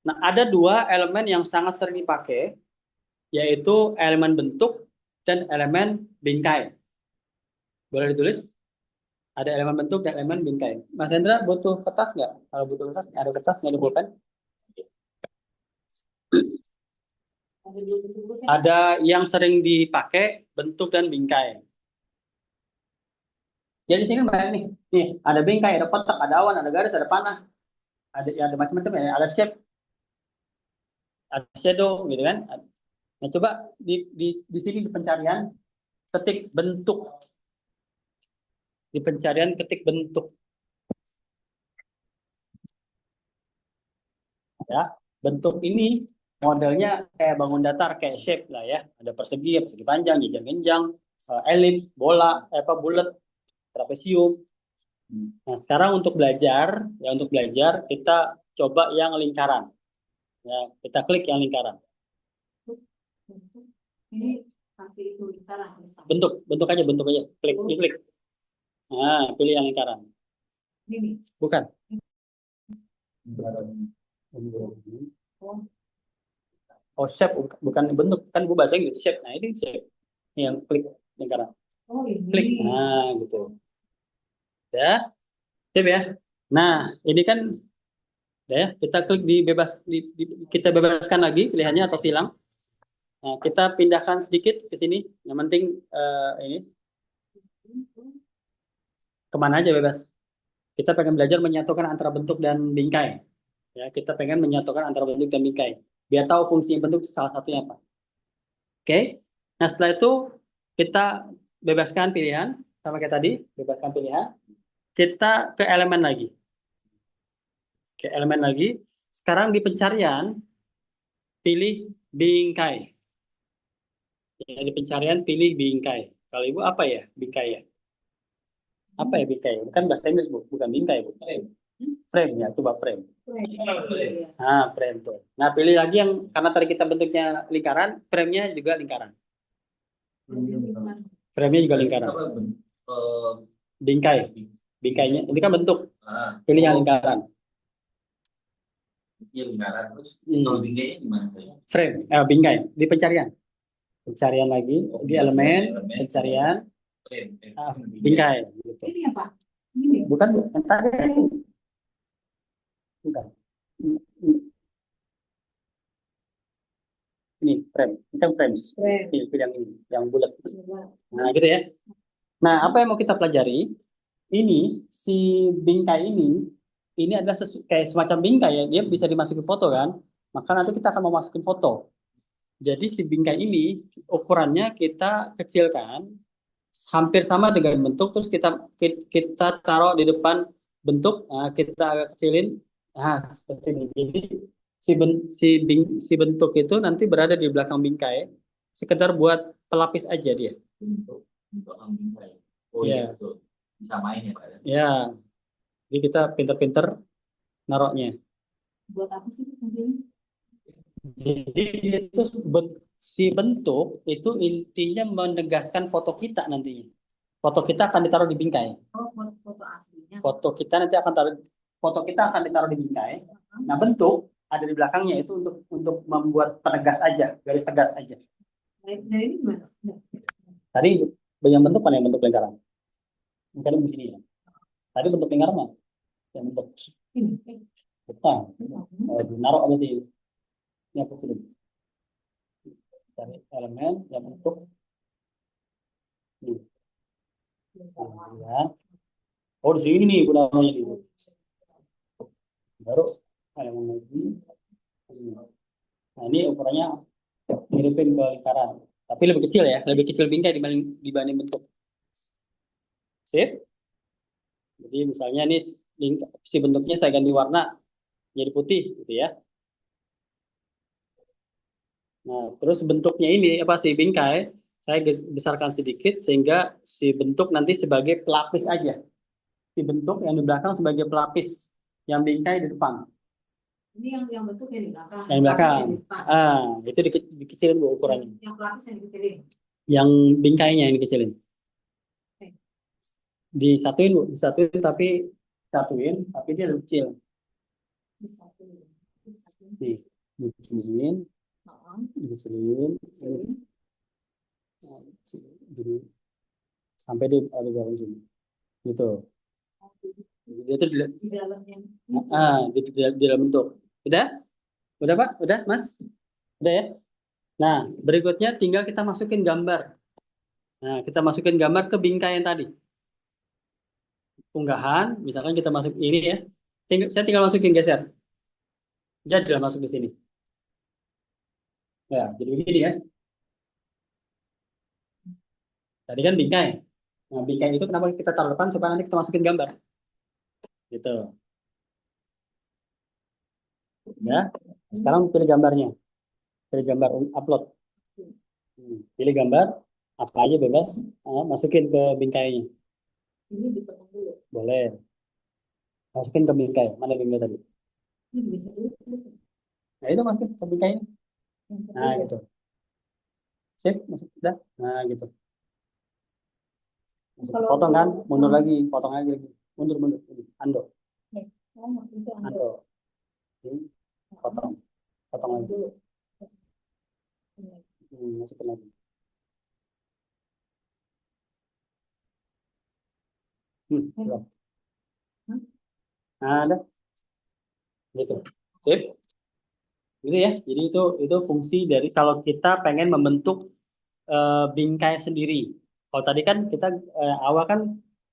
Nah, ada 2 elemen yang sangat sering dipakai, yaitu elemen bentuk dan elemen bingkai. Boleh ditulis? Ada elemen bentuk dan elemen bingkai. Mas Hendra butuh kertas nggak? Kalau butuh kertas, ada kertas, nggak ada pulpen? Ada yang sering dipakai bentuk dan bingkai. Jadi di sini banyak nih. Nih, ada bingkai, ada kotak, ada awan, ada garis, ada panah. Ada macam-macam ya, ada shape, ada shadow gitu kan. Nah, coba di sini di pencarian ketik bentuk. Di pencarian ketik bentuk. Ya, bentuk ini modelnya kayak bangun datar, kayak shape lah ya. Ada persegi, persegi panjang, jenjang-jenjang, elips, bola, bulat, trapesium. Nah, sekarang untuk belajar kita coba yang lingkaran. Ya, kita klik yang lingkaran. Ini kasih itu lingkaran. Bentuk aja, klik. Nah, pilih yang lingkaran. Ini. Bukan. Oh, shape bukan bentuk, kan Bu bahasa Inggris shape. Nah, ini shape. Ini yang klik lingkaran. Oh, ini. Klik. Nah, gitu. Ya. Sip ya. Nah, ini kan ya, kita klik kita bebaskan lagi pilihannya atau silang. Nah, kita pindahkan sedikit ke sini. Yang penting ini kemana aja bebas. Kita pengen belajar menyatukan antara bentuk dan bingkai. Ya, kita pengen menyatukan antara bentuk dan bingkai. Biar tahu fungsi bentuk salah satunya apa. Oke. Nah, setelah itu kita bebaskan pilihan sama kayak tadi, bebaskan pilihan. Kita ke elemen lagi. Sekarang di pencarian pilih bingkai. Ya, di pencarian pilih bingkai. Kalau Ibu apa ya bingkai ya? Apa ya bingkai? Bukan bahasa Inggris, Bu. Bukan bingkai, Bu. Frame ya, coba frame. Nah, frame tuh. Nah, pilih lagi yang karena tadi kita bentuknya lingkaran, frame-nya juga lingkaran. Frame-nya juga lingkaran. Bingkai. Bingkainya ini kan bentuk. Pilih yang lingkaran. Iya lingkaran terus. Hmm. Kalau bingkainya gimana? Frame, bingkai di pencarian. Pencarian lagi di elemen pencarian bingkai gitu. Ini apa? Ini. Bukan Bu, yang tadi. Bukan. Ini frame, ini kan frames. Frame. Pilih yang ini, yang bulat. Nah, gitu ya. Nah, apa yang mau kita pelajari? Ini si bingkai ini adalah kayak semacam bingkai ya. Dia bisa dimasukin foto kan. Maka nanti kita akan mau masukin foto. Jadi si bingkai ini ukurannya kita kecilkan hampir sama dengan bentuk, terus kita taruh di depan bentuk, kita agak kecilin, seperti ini. Jadi si bentuk itu nanti berada di belakang bingkai, sekedar buat pelapis aja dia. Untuk bingkai. Oh Iya. iya betul. Bisa main ya Pak. Ya, jadi kita pinter-pinter naroknya. Buat apa sih? Jadi itu si bentuk itu intinya menegaskan foto kita nantinya. Foto kita akan ditaruh di bingkai. Oh, foto aslinya. Foto kita akan ditaruh di bingkai. Nah, bentuk ada di belakangnya itu untuk membuat penegas aja, garis tegas aja. Nah ini gimana? Tadi yang bentuk mana yang bentuk lingkaran? Bukan di sini ya. Tadi bentuk lingkaran mana? Yang bentuk Ini. bukan. Naruh aja di yang kecil. Cari elemen yang bentuk ini. Ya. Oh, di sini nih namanya di. Baru elemen lagi. Nah, ini ukurannya miripin ke lingkaran, tapi lebih kecil ya, lebih kecil bingkai dibanding bentuk. Sip. Jadi misalnya ini si bentuknya saya ganti warna jadi putih gitu ya. Nah, terus bentuknya ini apa si bingkai saya besarkan sedikit sehingga si bentuk nanti sebagai pelapis aja. Si bentuk yang di belakang sebagai pelapis, yang bingkai di depan. Ini yang bentuk yang di belakang. Yang di belakang. Pelapis yang di depan. Itu dikecilin Bu ukurannya. Yang pelapis yang dikecilin. Yang bingkainya yang dikecilin. Oke. Disatuin Bu, disatuin tapi dia lebih kecil. Disatuin. Nih, dikecilin, dikecilin, jadi sampai di ada dalam sini, gitu. Dia tuh Di dalamnya. gitu di dalam bentuk. Udah Pak, udah Mas, udah ya. Nah, berikutnya tinggal kita masukin gambar. Nah, kita masukin gambar ke bingkai yang tadi. Unggahan, misalkan kita masuk ini ya. Saya tinggal masukin geser. Jadilah masuk di sini. Ya, jadi begini ya. Tadi kan bingkai. Nah, bingkai itu kenapa kita taruh depan supaya nanti kita masukin gambar. Gitu. Ya. Sekarang pilih gambarnya. Pilih gambar upload. Pilih gambar apa aja bebas, masukin ke bingkainya. Ini dipotong dulu. Boleh. Masukin ke bingkai. Mana bingkai tadi? Ini bisa dulu. Nah, itu masukin ke bingkai ini. Yang Nah, kedua. gitu. Sip, masuk udah. Nah, gitu. Potong kan, mundur lagi, potong lagi, mundur, ando, Oh, itu ando, potong lagi, dulu. masukin lagi. Belum. Nah, ada, gitu, sip, gitu ya. Jadi itu fungsi dari kalau kita pengen membentuk bingkai sendiri. Kalau tadi kan kita awal kan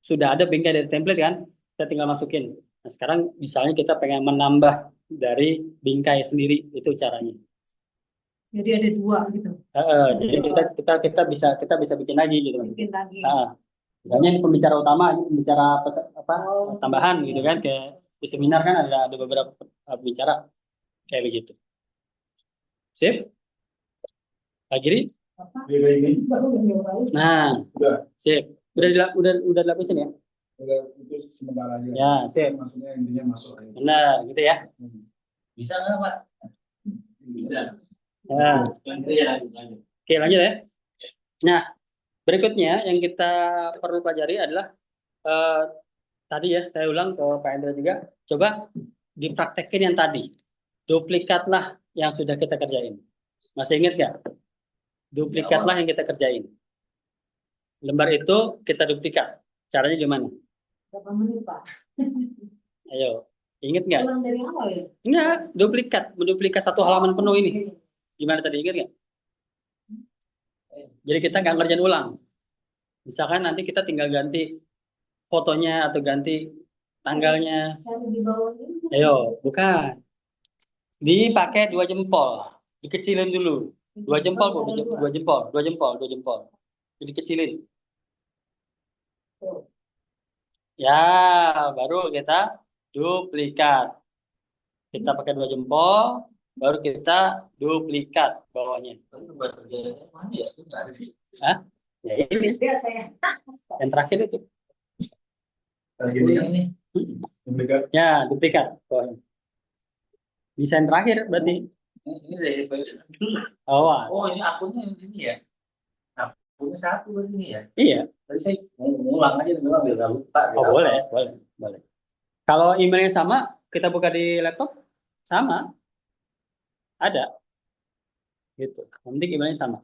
sudah ada bingkai dari template kan, kita tinggal masukin. Nah, sekarang misalnya kita pengen menambah dari bingkai sendiri, itu caranya. Jadi ada dua gitu. Jadi kita bisa bikin lagi gitu. Bikin lagi. Misalnya ini pembicara utama, ini pembicara tambahan gitu kan, kayak di seminar kan ada beberapa pembicara kayak begitu. Sip? Akhiri? Apa? Beda ini. Baru nyobain. Nah, Udah. sip. Udah dilapisin ya? Udah, itu sementara aja. Ya, sip. Maksudnya intinya masuk aja. Benar, gitu ya. Bisa nggak Pak? Bisa. Nah, Lanjut ya, lanjut. oke, lanjut ya. Nah, berikutnya yang kita perlu pelajari adalah eh, tadi ya, saya ulang ke Pak Hendra juga. Coba dipraktekin yang tadi. Duplikatlah yang sudah kita kerjain. Masih ingat nggak? Duplikatlah yang kita kerjain. Lembar itu kita duplikat. Caranya gimana? Berapa menit, Pak? Ayo, ingat nggak? Ulang dari awal ya? Enggak, menduplikat satu halaman penuh ini. Gimana tadi, ingat nggak? Jadi kita nggak ngerjain ulang. Misalkan nanti kita tinggal ganti fotonya atau ganti tanggalnya. Saya di bawah ini. Ayo, bukan. Dipakai 2 jempol. Dikecilin dulu. 2 jempol, Bu. 2 jempol, 2 jempol, 2 jempol. Jadi kecilin. Ya, baru kita duplikat. Kita pakai 2 jempol, baru kita duplikat bawahnya. Tapi buat kerjanya mana ya? Susah sih. Hah? Ya ini, Ya, saya. yang terakhir itu. Lagi Ini duplikat. Ya, duplikat bawahnya. Bisa yang terakhir berarti. ini dari Bawah. Oh, ini akunnya ini ya. Akunnya satu ini ya. Iya. Tadi saya mau ngulang aja dulu biar nggak lupa. Oh, boleh. Kalau emailnya sama, kita buka di laptop, sama. Ada. Gitu. Yang penting emailnya sama.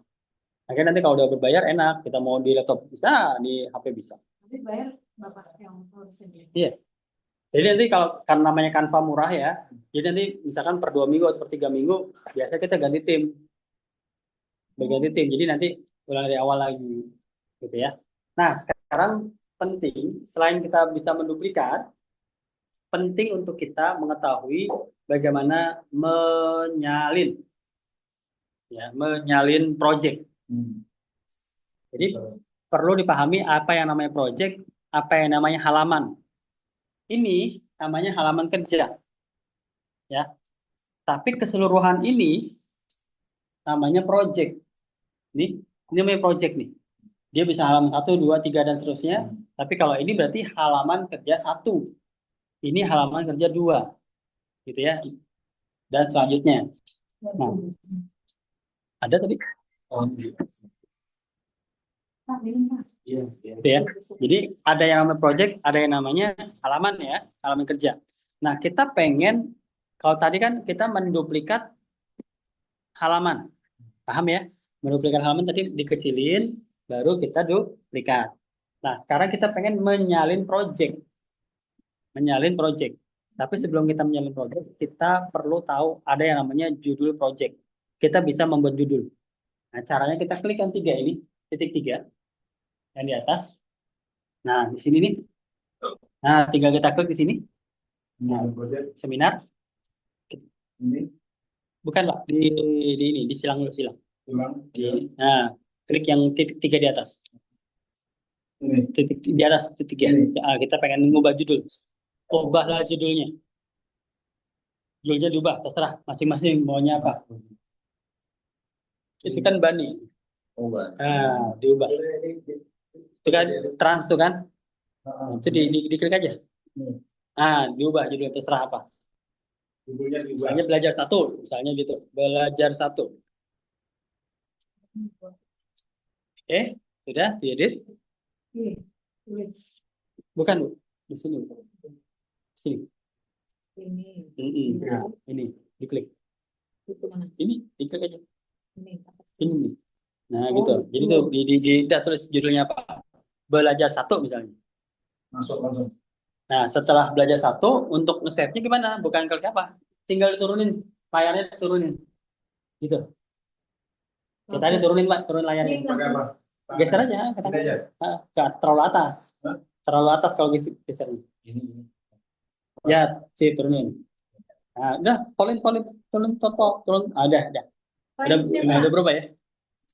Akhirnya nanti kalau udah berbayar enak, kita mau di laptop bisa, di HP bisa. Nanti bayar Bapak yang harusnya dia. Iya. Jadi nanti kalau karena namanya Canva murah ya, jadi nanti misalkan per 2 minggu atau per 3 minggu, biasanya kita ganti tim. Berganti tim. Jadi nanti ulang dari awal lagi. Gitu ya. Nah, sekarang penting, selain kita bisa menduplikat, penting untuk kita mengetahui bagaimana menyalin. Ya, menyalin project. Jadi perlu dipahami apa yang namanya project, apa yang namanya halaman. Ini namanya halaman kerja. Ya. Tapi keseluruhan ini namanya project. Ini namanya project nih. Dia bisa halaman 1, 2, 3 dan seterusnya. Tapi kalau ini berarti halaman kerja 1. Ini halaman kerja 2. Gitu ya. Dan selanjutnya. Nah, ada tadi? Oh, Pak, ini, Pak. iya. Gitu ya. Jadi ada yang namanya project, ada yang namanya halaman ya, halaman kerja. Nah, kita pengen, kalau tadi kan kita menduplikat halaman. Paham ya? Menduplikat halaman tadi dikecilin, baru kita duplikat. Nah, sekarang kita pengen menyalin project. Menyalin project. Tapi sebelum kita menyalin project, kita perlu tahu ada yang namanya judul project. Kita bisa membuat judul. Nah, caranya kita klik yang 3 ini, titik 3 yang di atas. Nah, di sini nih. Nah, tinggal kita klik di sini. Nah, seminar. Ini Bukan, Pak. Di ini, di silang dulu, silang. ulang. Nah, klik yang titik 3 di atas. Ini. Titik di atas titik 3. Nah, kita pengen mengubah judul. Ubahlah judulnya. Judulnya diubah, terserah masing-masing maunya apa. Itu kan Bani. Oh, Bang. Nah, diubah. Itu kan trans tuh kan? Itu diklik aja. Nah, diubah judulnya terserah apa. Judulnya juga. Misalnya belajar 1, misalnya gitu. Belajar 1. Oke, sudah diedit? Ini, tulis. Bukan, Bu. Di sini. Sini. Ini. Nah, ini diklik. Itu mana? Ini diklik aja. Ini. Ini nih. Nah, Oh, gitu. Jadi gitu. tuh udah tulis judulnya apa? Belajar 1 misalnya. Masuk langsung. Nah, setelah belajar 1 untuk nge-save-nya gimana? Bukan klik apa? Tinggal diturunin, layarnya diturunin. Gitu. Kita diturunin, Pak, turun layarnya. Ini Pakai apa? Geser aja, Ini aja. terlalu atas. Hah? Terlalu atas kalau gesernya. Ini. Ya, sih turunin. Nah, udah, turun, turun. Ah, udah. Udah berubah ya?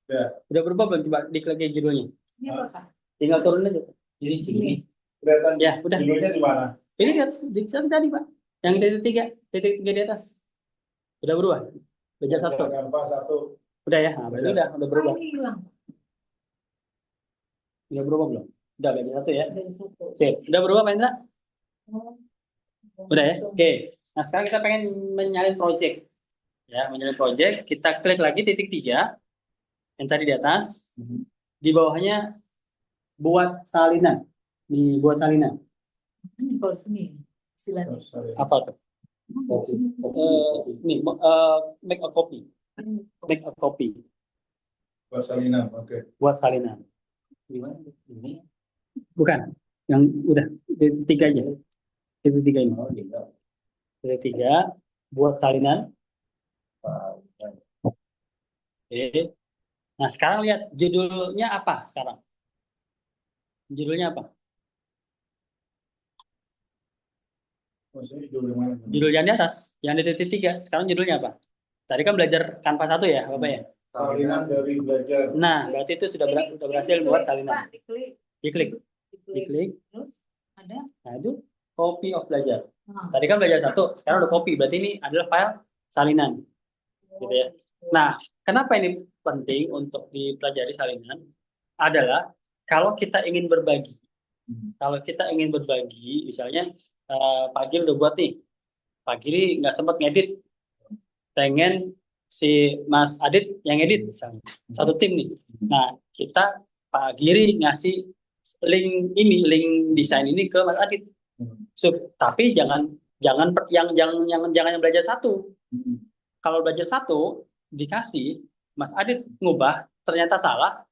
Ya. Udah berubah belum? Coba diklik judulnya. Ini apa, Pak? Tinggal turun aja. Ini sini. Kelihatan Ya, udah. judulnya di mana? Ini kan tadi, Pak. Yang titik 3 di atas. Udah berubah. Belajar 1. Gambar 1. Udah ya? Nah, berarti udah berubah. Ini hilang. Udah berubah belum? Udah belajar satu ya. Dari satu. Sip. Udah berubah Pak Indra? Oh. Udah ya? Oke. Nah, sekarang kita pengen menyalin project. Ya, menyalin project. Kita klik lagi titik 3 yang tadi di atas. Di bawahnya buat salinan. Nih, buat salinan. Ini kalau sini istilahnya. Apa tuh? Nih, make a copy. Make a copy. Buat salinan, oke. Buat salinan. Gimana? Ini. Bukan. Yang udah. Titik 3 aja. Titik 3 ini. Oh, gitu. Titik 3. Buat salinan. Oke. Nah, sekarang lihat judulnya apa sekarang? Judulnya apa? Maksudnya judul yang mana? Judul yang di atas, yang di titik 3. Sekarang judulnya apa? Tadi kan belajar Canva 1 ya, Bapak ya? Salinan dari belajar. Nah, berarti itu sudah berhasil buat salinan. Diklik. Diklik, Diklik. diklik. Terus ada. Nah, itu copy of belajar. Nah. Tadi kan belajar 1, sekarang udah copy. Berarti ini adalah file salinan. Gitu ya. Nah, kenapa ini penting untuk dipelajari salinan? Adalah kalau kita ingin berbagi. Kalau kita ingin berbagi, misalnya Pak Giri udah buat nih. Pak Giri nggak sempat ngedit. Pengen si Mas Adit yang edit misalnya. Satu tim nih. Nah, kita Pak Giri ngasih link ini, link desain ini ke Mas Adit. Tapi jangan yang belajar 1. Kalau belajar 1 dikasih Mas Adit ngubah ternyata salah,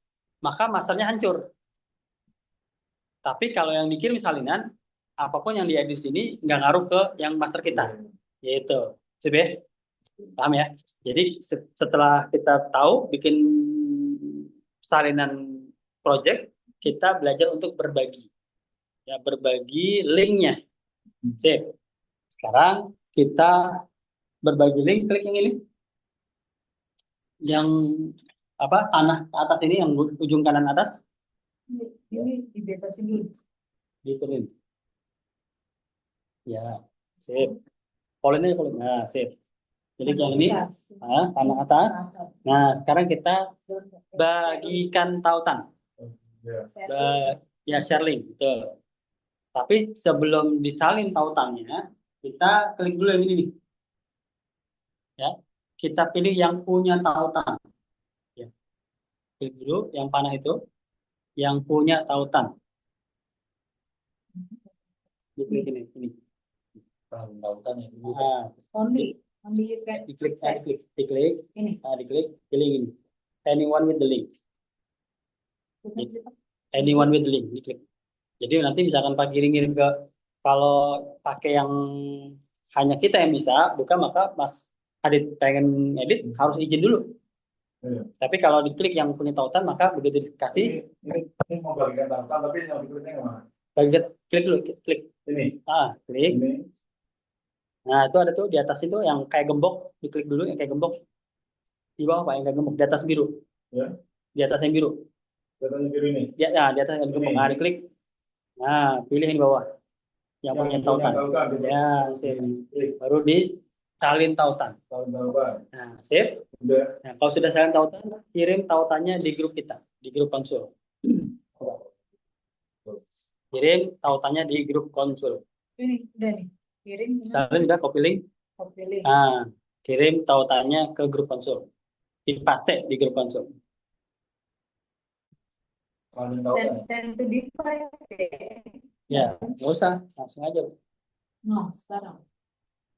maka masternya hancur. Tapi kalau yang dikirim salinan, apapun yang diedit sini nggak ngaruh ke yang master kita, yaitu, sip ya? Paham ya? Jadi setelah kita tahu bikin salinan project, kita belajar untuk berbagi, ya berbagi linknya. Sip. Sekarang kita berbagi link, klik yang ini, yang apa tanah ke atas ini, yang ujung kanan atas. Ini dibebasin dulu. Diturunin. Ya, sip. Polanya polin. Nah, sip. Jadi yang ini tanah atas. Nah, sekarang kita bagikan tautan. Ya, share link, betul. Tapi sebelum disalin tautannya, kita klik dulu yang ini nih. Ya, kita pilih yang punya tautan. Ya. Klik dulu yang panah itu, yang punya tautan. Diklik ini. Tautan ya. Nah, Only you can diklik, access. diklik, Ini. diklik, pilih ini. Anyone with the link. Bukan kita. Anyone with the link, diklik. Jadi nanti misalkan Pak Giri ngirim ke, kalau pakai yang hanya kita yang bisa buka, maka Mas Adit pengen edit harus izin dulu. Tapi kalau diklik yang punya tautan, maka begitu dikasih. Ini mau bagikan tautan, tapi yang dikliknya kemana? Klik dulu, klik. Ini. Klik. Ini. Nah, itu ada tuh di atas itu yang kayak gembok, diklik dulu yang kayak gembok. Di bawah Pak yang kayak gembok, di atas biru. Ya. Di atas yang biru. Datanya biru ini. Ya, di atas yang gembok. Nah, diklik. Nah, pilih yang di bawah. Yang punya tautan. Ya, sip. Baru disalin tautan. Nah, sip. Nah, kalau sudah salin tautan, kirim tautannya di grup kita, di grup konsul. Kirim tautannya di grup konsul. Ini udah nih. Kirim. Salin udah, copy link. Copy link. Nah, kirim tautannya ke grup konsul. Dipaste di grup konsul. Send to device. Ya, nggak usah, langsung aja. No, sekarang.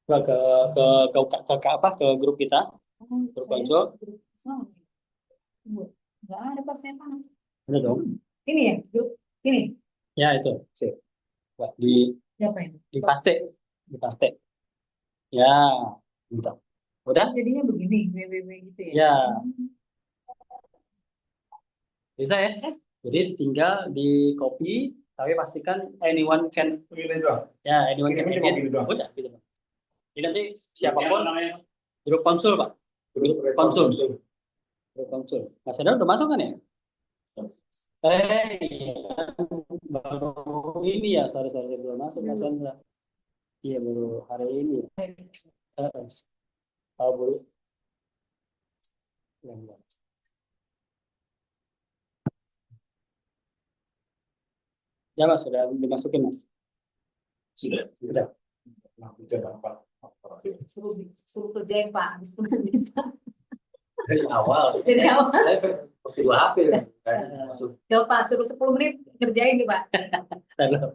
Ke grup kita, grup konsul. Nggak ada pas saya tanam. Ada dong. Ini ya, grup ini. Ya itu, sip. Siapa ini? Dipaste. Ya, bentar. Udah? Jadinya begini, www gitu ya. Ya. Bisa ya? Jadi tinggal di copy, tapi pastikan anyone can. Ya, anyone can edit. Udah, gitu. Jadi nanti siapapun grup konsul, Pak. Grup konsul. Grup konsul. Mas Hendra udah masuk kan ya? Iya. Baru ini ya, sorry belum masuk Mas Hendra. Iya, baru hari ini. Tahu boleh. Ya Mas, sudah dimasukin Mas. Sudah. Sudah. Nah, tiga dampak. Suruh kerjain Pak, habis itu nggak bisa. Dari awal. Dari awal. Saya pakai 2 HP kan. Coba Pak, suruh 10 menit kerjain nih Pak. Lalu,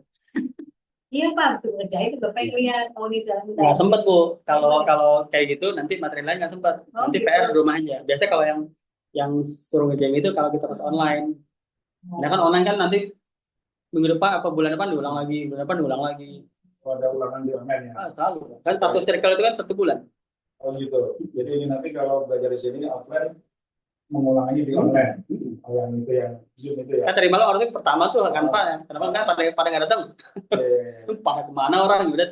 Iya Pak, suruh kerjain itu Bapak yang lihat. Oh ini jalan nggak sempet Bu. Kalau kayak gitu nanti materi lain nggak sempet. Oh, Nanti gitu. PR di rumah aja. Biasanya kalau yang suruh ngerjain itu kalau kita pas online. Nah kan online kan nanti minggu depan apa bulan depan diulang lagi, bulan depan diulang lagi. Oh, ada ulangan di online ya. Selalu. Kan satu circle itu kan 1 bulan. Oh gitu. Jadi ini nanti kalau belajar di sini offline mengulangi di online. Oh, yang itu yang Zoom itu ya. Kan dari malam orang itu pertama tuh kan Pak, ya. Kenapa kan pada nggak datang? Oke. Pada kemana orang udah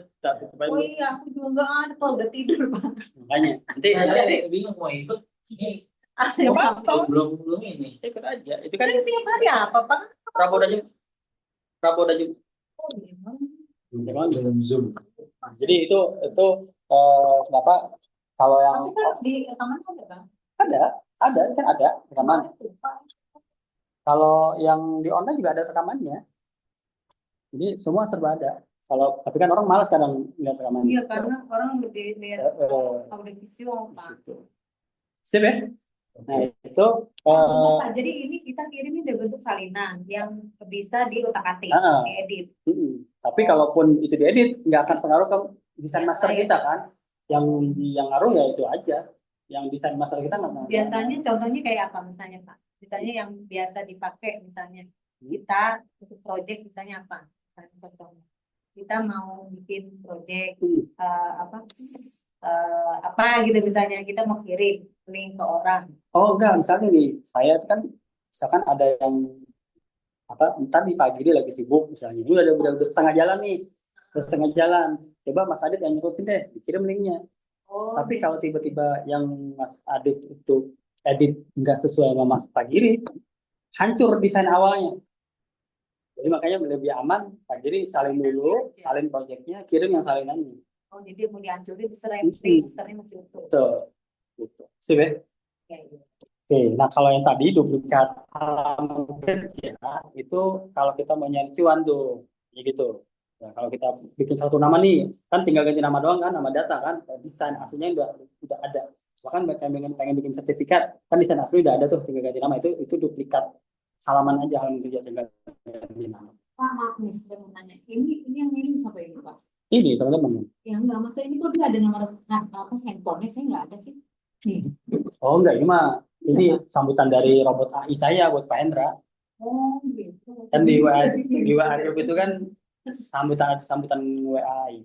Oh iya, aku juga nggak ada Pak, udah tidur Pak. makanya nanti Saya bingung mau ikut. Ini Ada apa? belum ini. ikut aja. Itu kan Kan tiap hari apa Pak? Rabu dan Jumat. Rabu dan Jumat. Oh, iya. Memang Zoom. jadi itu kenapa kalau yang Tapi kan di rekaman ada kan? ada kan ada rekaman. Ada tuh, Pak. Kalau yang di online juga ada rekamannya. Jadi semua serba ada. Tapi kan orang malas kadang lihat rekaman. Iya, karena orang lebih lihat audio visual Pak. Gitu. Sip ya? Nah itu Pak, jadi ini kita kirimin dari bentuk salinan yang bisa diutak-atik, diedit. Tapi kalaupun itu diedit nggak akan pengaruh ke desain master kita kan. Yang ngaruh ya itu aja. Yang desain master kita nggak. Biasanya contohnya kayak apa misalnya Pak? Misalnya yang biasa dipakai misalnya kita untuk project misalnya apa? Misalnya contohnya kita mau bikin project apa gitu misalnya kita mau kirim link ke orang. Oh enggak, misalnya nih, saya kan misalkan ada yang entar di pagi dia lagi sibuk misalnya, ini udah setengah jalan nih, udah setengah jalan, coba Mas Adit yang nerusin deh, dikirim linknya. Oh, Tapi gitu. kalau tiba-tiba yang Mas Adit itu edit nggak sesuai sama Mas Pagiri, hancur desain awalnya. Jadi makanya lebih aman, Pagiri salin dulu, salin projectnya, kirim yang salinannya. Oh, jadi mau dihancurin masternya masih utuh. Betul, gitu. Sip ya? Oke, nah kalau yang tadi duplikat halaman kerja itu kalau kita mau nyari cuan tuh, ya gitu. Nah, kalau kita bikin satu nama nih, kan tinggal ganti nama doang kan, nama data kan, desain aslinya udah ada. Bahkan pengen bikin sertifikat, kan desain asli udah ada tuh, tinggal ganti nama itu duplikat halaman aja, halaman kerja tinggal ganti nama. Pak, maaf nih, saya mau tanya. Ini yang ini sampai ini Pak? Ini teman-teman. Yang enggak, maksudnya ini kok dia ada nama handphonenya saya nggak ada sih. Nih. Oh enggak, ini sambutan dari robot AI saya buat Pak Hendra. Oh gitu. Kan di WA Group itu kan sambutan WA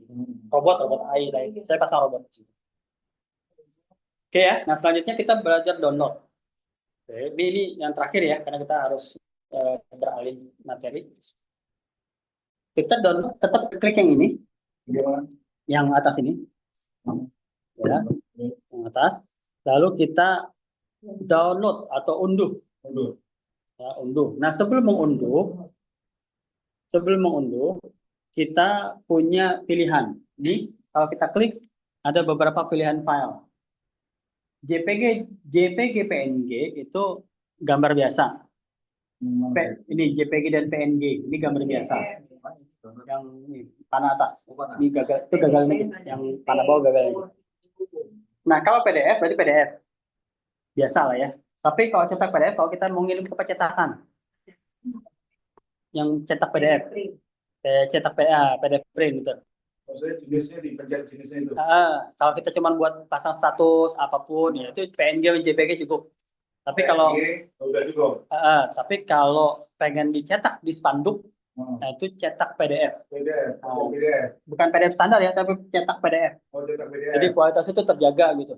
robot AI saya pasang robot. Oke ya, nah selanjutnya kita belajar download. Oke, ini yang terakhir ya karena kita harus beralih materi. Kita download tetap klik yang ini, yang atas ini, ya, yang atas. Lalu kita download atau unduh. Ya, unduh. Nah, sebelum mengunduh, kita punya pilihan. Ini kalau kita klik ada beberapa pilihan file. JPG, PNG itu gambar biasa. Ini JPG dan PNG, ini gambar biasa. Yang ini panah atas. Ini gagal, itu gagal nih. Yang panah bawah gagal nih. Nah, kalau PDF berarti PDF. Biasa lah ya. Tapi kalau cetak PDF, kalau kita mau ngirim ke percetakan, yang cetak PDF, cetak PDF print gitu. Maksudnya jenisnya dipencet jenisnya itu. Kalau kita cuma buat pasang status apapun, ya itu PNG dan JPG cukup. Tapi kalau udah cukup. Tapi kalau pengen dicetak di spanduk, nah itu cetak PDF. PDF. Bukan PDF standar ya, tapi cetak PDF. Oh, cetak PDF. Jadi kualitasnya itu terjaga gitu,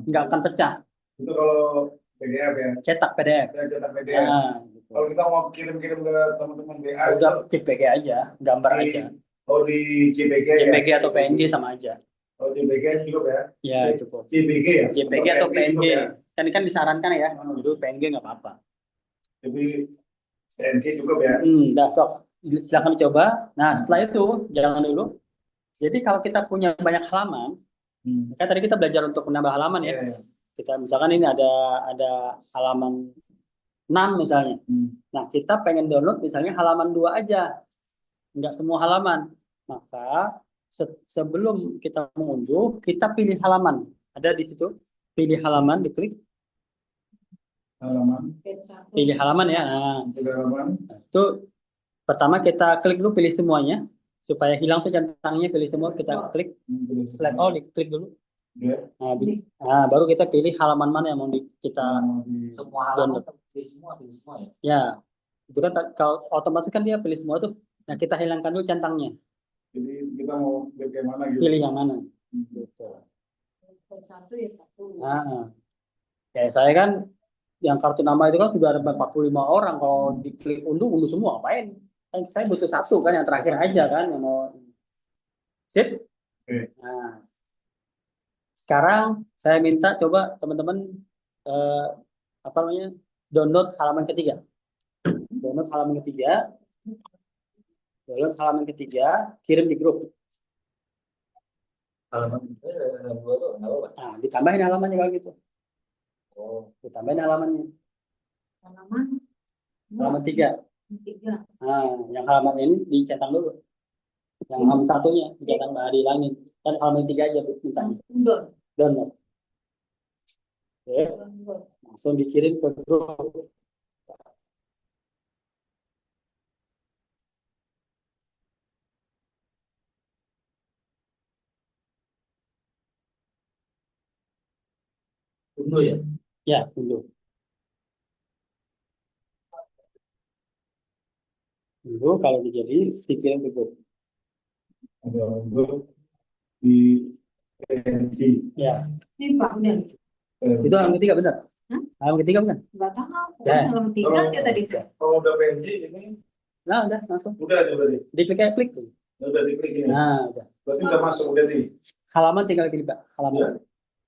nggak akan pecah. Itu kalau PDF ya. Cetak PDF. Ya, cetak PDF. Gitu. Kalau kita mau kirim-kirim ke teman-teman WA, udah JPG aja, gambar aja. Oh, di JPG JPG ya? atau PNG sama aja. Oh, JPG cukup ya? Ya cukup. JPG ya? JPG atau PNG. Ya? Kan disarankan ya. Dulu PNG nggak apa-apa. Jadi PNG cukup ya? Dah sok. Silakan dicoba. Nah setelah itu jangan dulu. Jadi kalau kita punya banyak halaman, kan tadi kita belajar untuk menambah halaman ya. Kita misalkan ini ada halaman 6 misalnya. Nah kita pengen download misalnya halaman 2 aja. nggak semua halaman. Maka sebelum kita mengunduh, kita pilih halaman. Ada di situ, pilih halaman, diklik, Halaman, pilih halaman ya. Nah, tiga halaman. itu pertama kita klik dulu, pilih semuanya supaya hilang tuh centangnya, pilih semua, kita klik select all, diklik dulu. Ya, Nah, baru kita pilih halaman mana yang mau kita Semua halaman download. pilih semua ya. Ya, itu kan kalau otomatis kan dia pilih semua tuh. Nah, kita hilangkan dulu centangnya, jadi kita mau bagaimana gitu. pilih yang mana. Gitu. Satu ya satu. Nah, kayak saya kan yang kartu nama itu kan sudah ada 45 orang, kalau diklik unduh semua, ngapain? Kan saya butuh satu kan, yang terakhir aja kan yang mau. Sip. Oke. Nah, sekarang saya minta coba teman-teman apa namanya, download halaman ketiga. Download halaman ketiga. Download halaman ketiga, kirim di grup. Halaman dua tuh apa? Nah, ditambahin halamannya kalau gitu. Oh, Ditambahin halamannya. Halaman Halaman 3. 3. Nah, yang halaman ini dicetak dulu. Yang halaman satunya dicetak, nggak dihilangin. Dan halaman 3 aja mintanya. Download. Oke, langsung dikirim ke grup. unduh ya. Ya, unduh. Unduh, kalau jadi dikirim ke grup. Ada untuk di PNG. Ya, Ini Pak udah. itu halaman ketiga benar. Hah? Halaman ketiga bukan? Enggak tahu. Ya. Halaman 3 dia tadi saya. Kalau udah PNG ini Nah, udah langsung. udah berarti. Diklik aja, klik tuh. Udah diklik ini. Nah, udah. Berarti udah masuk udah di Halaman tinggal pilih, Pak. Halaman. Ya.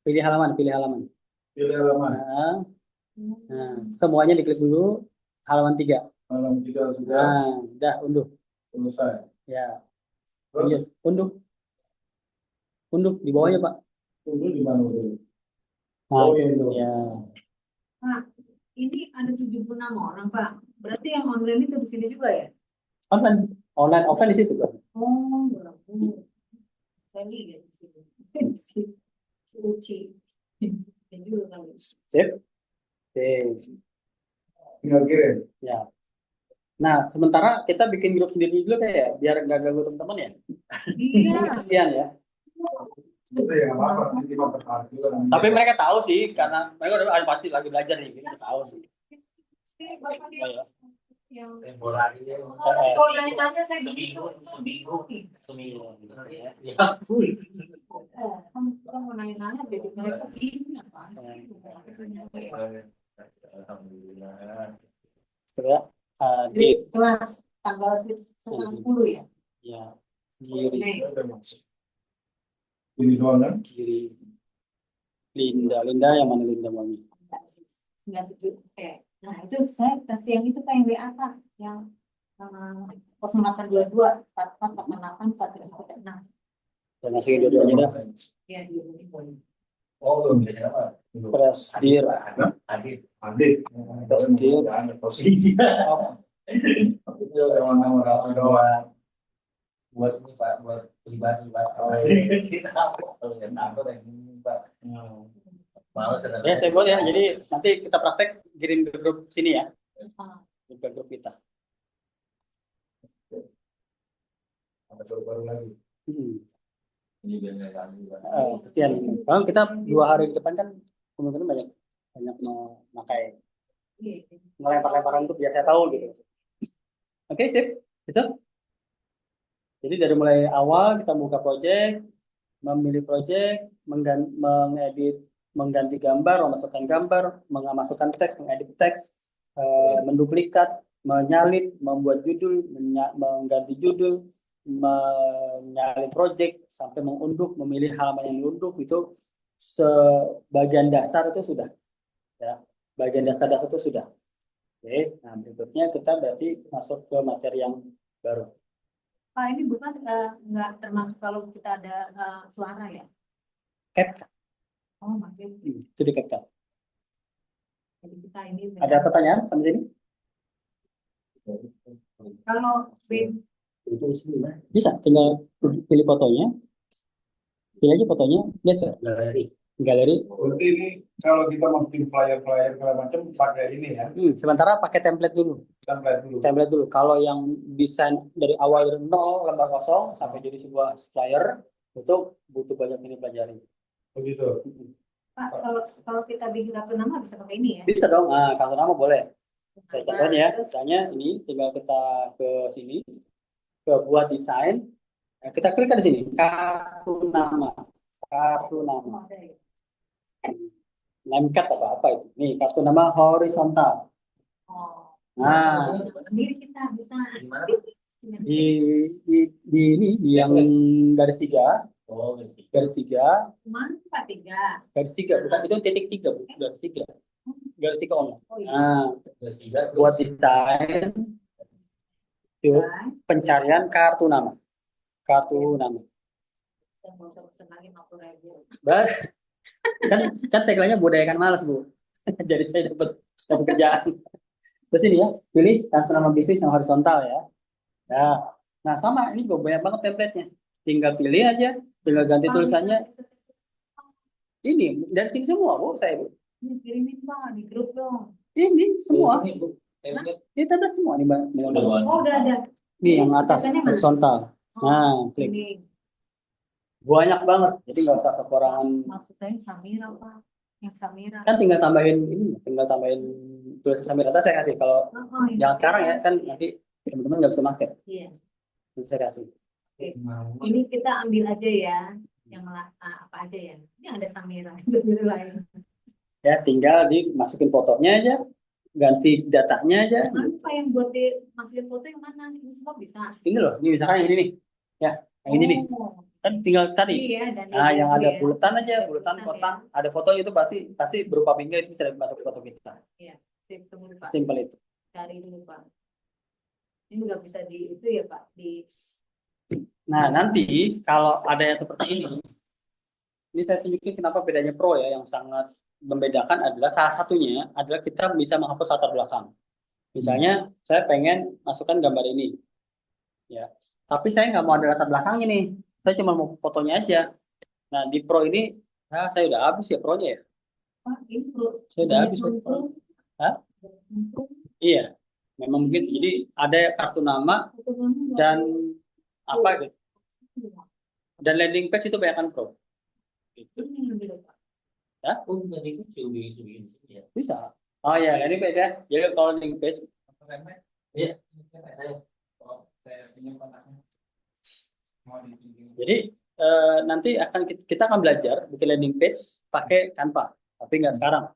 Pilih halaman, pilih halaman. pilih halaman. Nah, semuanya diklik dulu. Halaman 3. Halaman 3 sudah Nah, udah unduh. selesai. Ya, Terus lanjut. Unduh. Unduh di bawahnya, Pak. tunggu di mana dulu? Nah, Oh, itu iya. unduh. Ya. Pak, ini ada 76 orang, Pak. Berarti yang online itu di sini juga ya? Online, online, offline di situ, Pak. Oh, bagus. Saya lihat di sini. Si Uci. Dan juga kali. Sip. Oke. Tinggal kirim. Ya. Nah, sementara kita bikin grup sendiri dulu kayak biar nggak ganggu teman-teman ya. Iya. Kasihan ya. Itu ya nggak apa-apa. Nanti cuma tertarik juga. nanti. Tapi mereka tahu sih, karena mereka udah pasti lagi belajar nih, kita tahu sih. Bapak dia Ya. yang Tempo lagi dia. kalau nanya saya gitu, Seminggu. seminggu. Ya, full. Kan mau nanya-nanya, jadi mereka bingung apa sih? Alhamdulillah. Setelah Jadi di kelas tanggal setengah 10 ya? ya kiri Mei. Udah masuk. Ini doang kan? kiri Linda yang mana Linda maunya? 97. Nah itu saya kasih yang itu Pak, yang WA Pak, yang 0822 88 46. Dan ngasih dua-duanya dah. Ya di ini. Oh, belum bisa apa? Presdir. Adit. Adit. Presdir. Itu orang-orang doang. Buat ini Pak, buat pribadi Pak. Kita kalau saya takut yang ini Pak. Malas Ya, saya buat ya. Jadi nanti kita praktek kirim ke grup sini ya. Kirim ke grup kita. Ada baru lagi. Ini biar nggak ganggu Pak. Kesian. Kalau kita 2 hari ke depan kan kemungkinan banyak memakai ngelempar-lemparan itu biar saya tahu gitu. Oke, sip. Itu. Jadi dari mulai awal kita buka project, memilih project, mengedit, mengganti gambar, memasukkan gambar, memasukkan teks, mengedit teks, menduplikat, menyalin, membuat judul, mengganti judul, menyalin project, sampai mengunduh, memilih halaman yang diunduh, itu sebagian dasar itu sudah. Ya, bagian dasar-dasar itu sudah. Oke, nah berikutnya kita berarti masuk ke materi yang baru. Pak ini bukan nggak termasuk kalau kita ada suara ya? CapCut. Oh maksudnya Itu di CapCut. jadi kita ini Ada pertanyaan sampai sini? kalau Itu sebenarnya Bisa, tinggal pilih fotonya, pilih aja fotonya, geser galeri. galeri. Berarti ini kalau kita masukin flyer-flyer segala macam pakai ini ya, Sementara pakai template dulu. template dulu. Template dulu. Kalau yang desain dari awal dari nol lembar kosong sampai jadi sebuah flyer itu butuh banyak ini pelajari. Begitu. Pak, kalau kita bikin kartu nama bisa pakai ini ya? Bisa dong. Nah, kartu nama boleh. Saya contohnya ya, Terus, misalnya ini tinggal kita ke sini, ke buat desain. Nah, kita klik di sini, kartu nama, kartu nama. ada ya? Name card apa itu? Nih, kartu nama horizontal. Oh, Nah, sendiri kita bisa. Gimana? di ini di yang garis tiga, Oh, gitu. garis tiga, Mana Pak tiga? garis tiga, bukan itu titik tiga, bukan garis tiga online. Oh iya. Nah, Terus juga buat desain, yuk, pencarian kartu nama, kartu nama. Saya mau pesen lagi 50.000. Bah, kan tagline-nya budayakan malas bu. Jadi saya dapat kerjaan. Terus ini ya, pilih kartu nama bisnis yang horizontal ya. Nah sama ini juga banyak banget template-nya. Tinggal pilih aja, tinggal ganti tulisannya. Ini dari sini semua bu, saya bu. Ini kirimin Pak di grup dong. Ini semua, Ini, Bu. Template. ini template semua nih mbak. Oh udah ada. Ini yang atas Tulisannya mana? horizontal. Nah, klik. Ini. Banyak banget, jadi nggak usah kekurangan. Maksud saya Samira Pak. Yang Samira. Kan tinggal tambahin ini, tinggal tambahin tulisan sambil atas saya kasih. Kalau yang sekarang ya kan nanti teman-teman nggak bisa pakai. Iya. Nanti saya kasih. Ini kita ambil aja ya. Yang apa aja ya. Ini ada Samira. Samira lain. Ya tinggal dimasukin fotonya aja, ganti datanya aja. Mana Pak yang buat dimasukin foto yang mana? Ini semua bisa. Ini loh, ini misalkan yang ini nih, ya, yang ini nih, Oh, kan tinggal tadi. iya, dan Nah, ini yang itu ada ya. buletan aja, buletan Buletan kotak, ada fotonya itu pasti berupa bingkai itu bisa masuk foto kita. Sip, tunggu Pak. Simpel itu. Cari dulu Pak. Ini nggak bisa di itu ya Pak. Nah, nanti kalau ada yang seperti ini saya tunjukin kenapa bedanya Pro ya, yang sangat membedakan adalah salah satunya adalah kita bisa menghapus latar belakang. Misalnya saya pengen masukkan gambar ini, ya, tapi saya nggak mau ada latar belakang ini, saya cuma mau fotonya aja. Nah di Pro ini, saya udah habis ya Pro-nya ya, Pak, ini Pro. saya udah habis ya Pro. Hah? Iya, memang begitu. Jadi ada kartu nama dan apa gitu, dan landing page itu banyak kan Pro. Gitu. Oh, jadi itu subi ya. Bisa. Oh ya, landing page ya. Jadi kalau landing page, Iya. jadi nanti kita akan belajar bikin landing page pakai Canva, tapi nggak sekarang.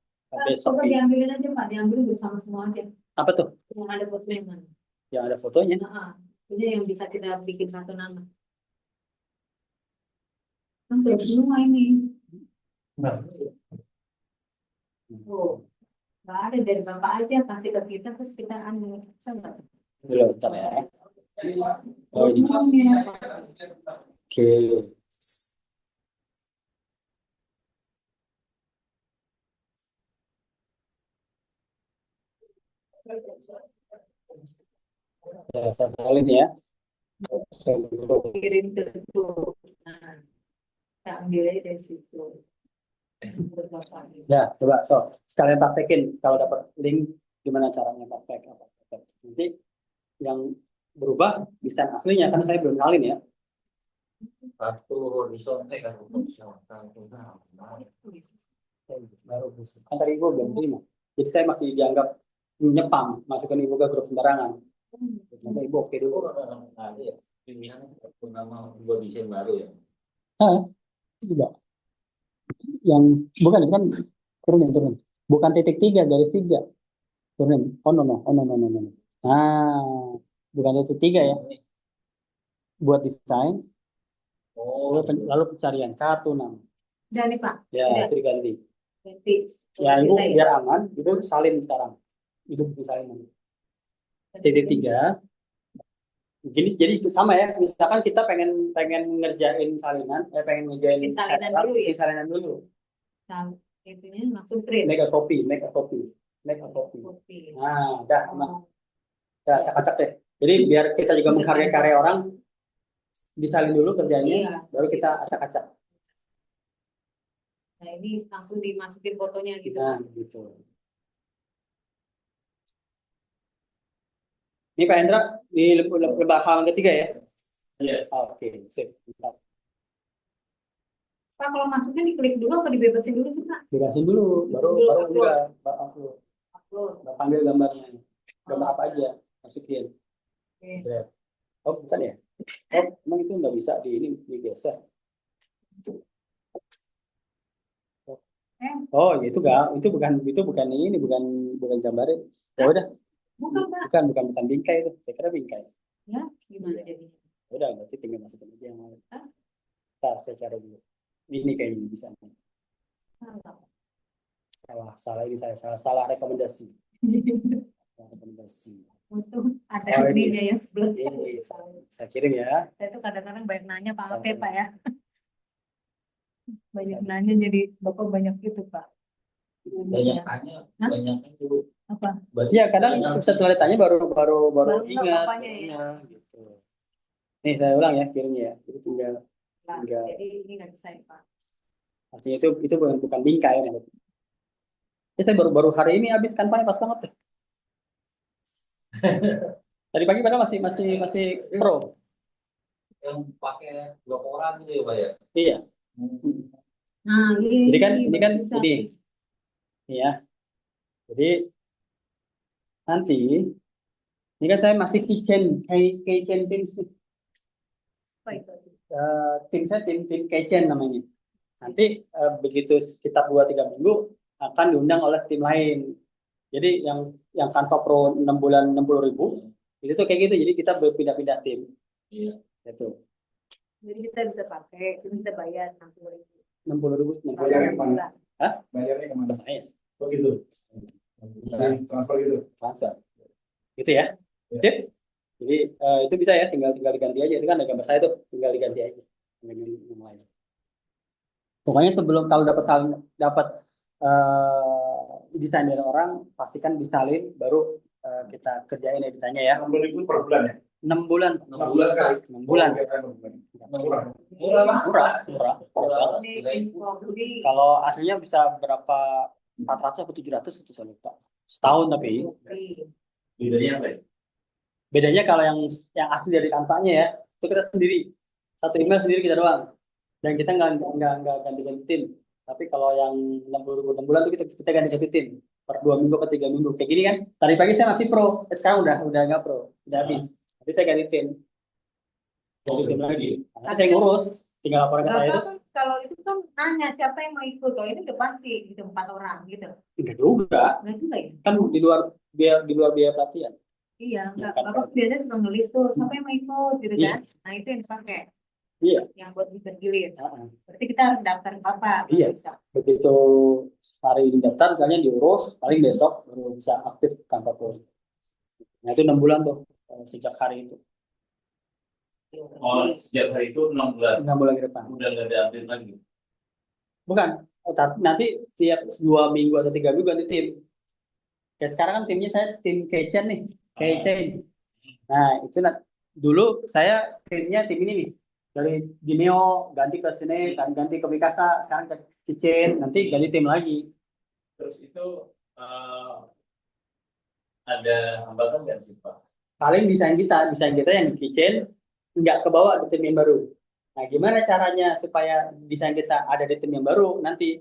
Besok. Coba diambilin aja Pak, diambilin bersama semua aja. Apa tuh? Yang ada fotonya mana? Yang ada fotonya. Nah, ini yang bisa kita bikin satu nama. Untuk semua ini. Oh, nggak ada dari Bapak aja kasih ke kita terus kita bisa nggak? Dulu, bentar ya. Oh ini. Oke. Ya, saya salin ya. Kirim ke grup. Nah, kita ambil aja dari situ. Ya, coba sekalian praktekin kalau dapat link gimana caranya praktek apa. Nanti yang berubah desain aslinya kan saya belum salin ya. Kartu horizontal kan horizontal. Baru kan tadi gue belum terima. Jadi saya masih dianggap nyepam, masukkan ibu ke grup sembarangan. Nanti ibu oke dulu. Nah, iya. Pilihan nama buat desain baru ya. Tidak. Yang bukan kan turun. Bukan titik 3 garis 3. Turunin. Oh no. Nah, bukan titik 3 ya. Buat desain. Lalu pencarian kartu nama. Udah nih Pak. Ya, Udah. itu diganti. Ganti. Ya, ibu biar aman, itu salin sekarang. Itu bikin salin. Titik 3. Jadi itu sama ya. Misalkan kita pengen ngerjain salinan, pengen ngerjain Bikin salinan dulu ya? bikin salinan dulu. Nah, itunya langsung print. Make a copy. Kopi. Nah, udah, aman. Udah, cak-cak deh. Jadi biar kita juga menghargai karya orang, disalin dulu kerjanya, Iya. baru kita acak-acak. Nah ini langsung dimasukin fotonya gitu. Nah, gitu. Ini Pak Hendra di lebah halaman ketiga ya? Iya. Oke, sip. Bentar. Pak kalau masuknya diklik dulu atau dibebasin dulu sih Pak? Bebasin dulu, baru Dulu baru upload. enggak, baru upload. Upload. Baru panggil gambarnya, gambar apa aja, masukin. Oke. Grab. Oh bukan ya? Oh emang itu nggak bisa di ini digeser. Oh ya itu bukan ini bukan gambarnya. Ya udah, Bukan Pak. bukan bingkai itu. Saya kira bingkai. Ya gimana jadinya? Ya udah berarti tinggal masukin aja yang lain. Hah? Ntar saya cari dulu. Ini kayaknya bisa. Salah. Salah ini saya salah rekomendasi. Salah rekomendasi. Untuk ada Oh, ini. ininya yang sebelah. Ini saya kirim ya. Saya tuh kadang-kadang banyak nanya Pak Salah. Ape Pak ya. Banyak nanya jadi Bapak banyak itu Pak. Banyak tanya, Hah? banyak itu. Apa? Ya kadang setelah ditanya baru Baru ingat. apanya ya? Gitu. Nih saya ulang ya kirimnya ya. Jadi tinggal Nah, Enggak. jadi ini nggak bisa ya Pak. artinya itu bukan bingkai ya. Ya, saya baru hari ini habis kampanye pas banget. Tadi pagi padahal masih pro. Yang pakai 2 koran gitu ya Pak ya. Iya. Nah, Jadi kan ini kan bisa. ini ya. Jadi nanti ini kan saya masih keychain things nih. Apa itu? Tim saya tim keychain namanya. Nanti begitu sekitar 2-3 minggu akan diundang oleh tim lain. Jadi yang Canva Pro 6 bulan 60.000 itu tuh kayak gitu. Jadi kita berpindah-pindah tim. Iya. Itu Jadi kita bisa pakai, cuma kita bayar 60.000. 60.000 Bayarnya kemana? Hah? Bayarnya kemana? ke saya Oh gitu. Jadi transfer gitu. transfer. Gitu ya. Sip. Jadi itu bisa ya, tinggal diganti aja. Itu kan ada gambar saya tuh, tinggal diganti aja dengan yang lain. Pokoknya sebelum kalau dapat desain dari orang, pastikan disalin, baru kita kerjain editanya ya. 60.000 per bulan ya? 6 bulan. 6 bulan kali. 6 bulan. Murah. Murah Pak. Murah. Ini jadi Kalau aslinya bisa berapa 400 atau 700 itu saya lupa. Setahun tapi. Bedanya apa ya? Bedanya kalau yang asli dari kampanye ya, itu kita sendiri. Satu email sendiri kita doang. Dan kita nggak ganti-ganti tim. Tapi kalau yang 60.000 6 bulan itu kita ganti satu tim per 2 minggu atau 3 minggu. Kayak gini kan. Tadi pagi saya masih pro, sekarang udah nggak pro, udah habis. Jadi saya ganti tim. Ganti tim lagi. Nanti saya ngurus, tinggal laporan ke saya itu. kalau itu kan nanya siapa yang mau ikut, oh ini udah pasti gitu 4 orang gitu. Enggak juga. Enggak juga ya? Kan di luar biaya pelatihan. Iya, enggak. Kan. Bapak biasanya suka nulis tuh siapa yang mau ikut gitu Iya. kan. Nah, itu yang dipakai. Iya. Yang buat gilir. Heeh. Berarti kita harus daftar ke Bapak. Iya. Bisa. Begitu hari ini daftar, misalnya diurus, paling besok baru bisa aktif kantor Polri. Nah itu 6 bulan tuh sejak hari itu. Oh, sejak hari itu 6 bulan. 6 bulan ke depan. Udah nggak ada update lagi. Bukan, nanti tiap 2 minggu atau 3 minggu ganti tim. Kayak sekarang kan timnya saya tim keychain nih, keychain. Nah itu dulu saya tim ini nih. Dari Vimeo ganti ke sini, ganti ke Mikasa, sekarang ke keychain, nanti ganti tim lagi. Terus itu ada hambatan nggak sih Pak? Paling desain kita yang di keychain nggak kebawa di tim yang baru. Nah, gimana caranya supaya desain kita ada di tim yang baru nanti?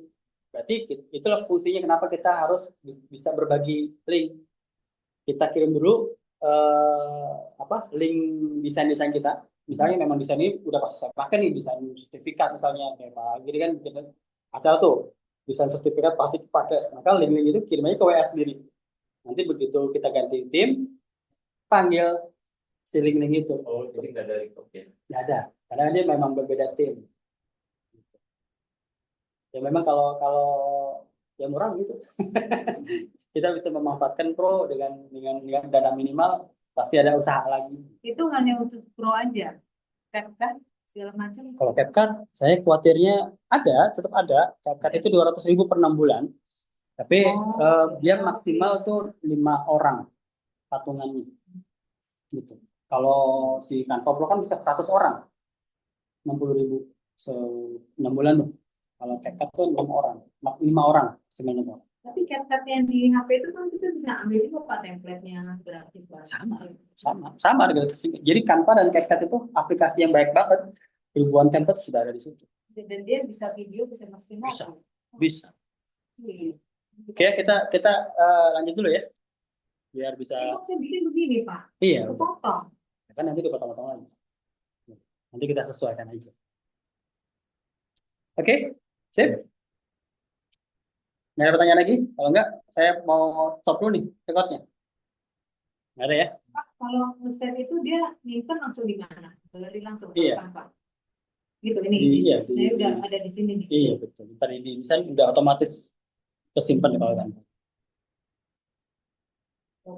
Berarti itulah fungsinya kenapa kita harus bisa berbagi link. Kita kirim dulu link desain kita. Misalnya memang desain ini udah pasti saya pakai nih, desain sertifikat misalnya kayak Pak gini kan acara tuh desain sertifikat pasti pakai. Maka link-link itu kirim aja ke WA sendiri. Nanti begitu kita ganti tim, panggil si link-link itu. Oh, jadi nggak ada record-nya. Nggak ada, karena dia memang berbeda tim. Ya memang kalau ya murah gitu. Kita bisa memanfaatkan pro dengan dana minimal, pasti ada usaha lagi. Itu hanya untuk pro aja. CapCut segala macam. Kalau CapCut, saya khawatirnya tetap ada. CapCut itu 200.000 per 6 bulan. Tapi dia maksimal tuh 5 orang patungannya. Gitu. Kalau si Canva Pro kan bisa 100 orang, 60.000 6 bulan tuh. Kalau CapCut tuh 6 orang, 5 orang sebenarnya. Tapi CapCut yang di HP itu kan kita bisa ambil juga Pak template-nya gratis Pak. Sama gratis juga. Jadi Canva dan CapCut itu aplikasi yang baik banget. Ribuan template sudah ada di situ. Dan dia bisa video, bisa masukin Bisa. foto. Bisa. Iya. Oke, kita lanjut dulu ya. Biar bisa. Kok saya bikin begini Pak? Iya, Potong. kan nanti dipotong-potong lagi. Nanti kita sesuaikan aja. Oke, sip. Nggak ada pertanyaan lagi? Kalau nggak, saya mau stop dulu nih recordnya. Nggak ada ya? Pak, kalau nge-save itu dia nyimpen langsung di mana? Galeri langsung Iya. Pak. Gitu ini. Iya, Saya udah ada di sini nih. Iya, betul. Tadi di desain udah otomatis kesimpan kalau kan.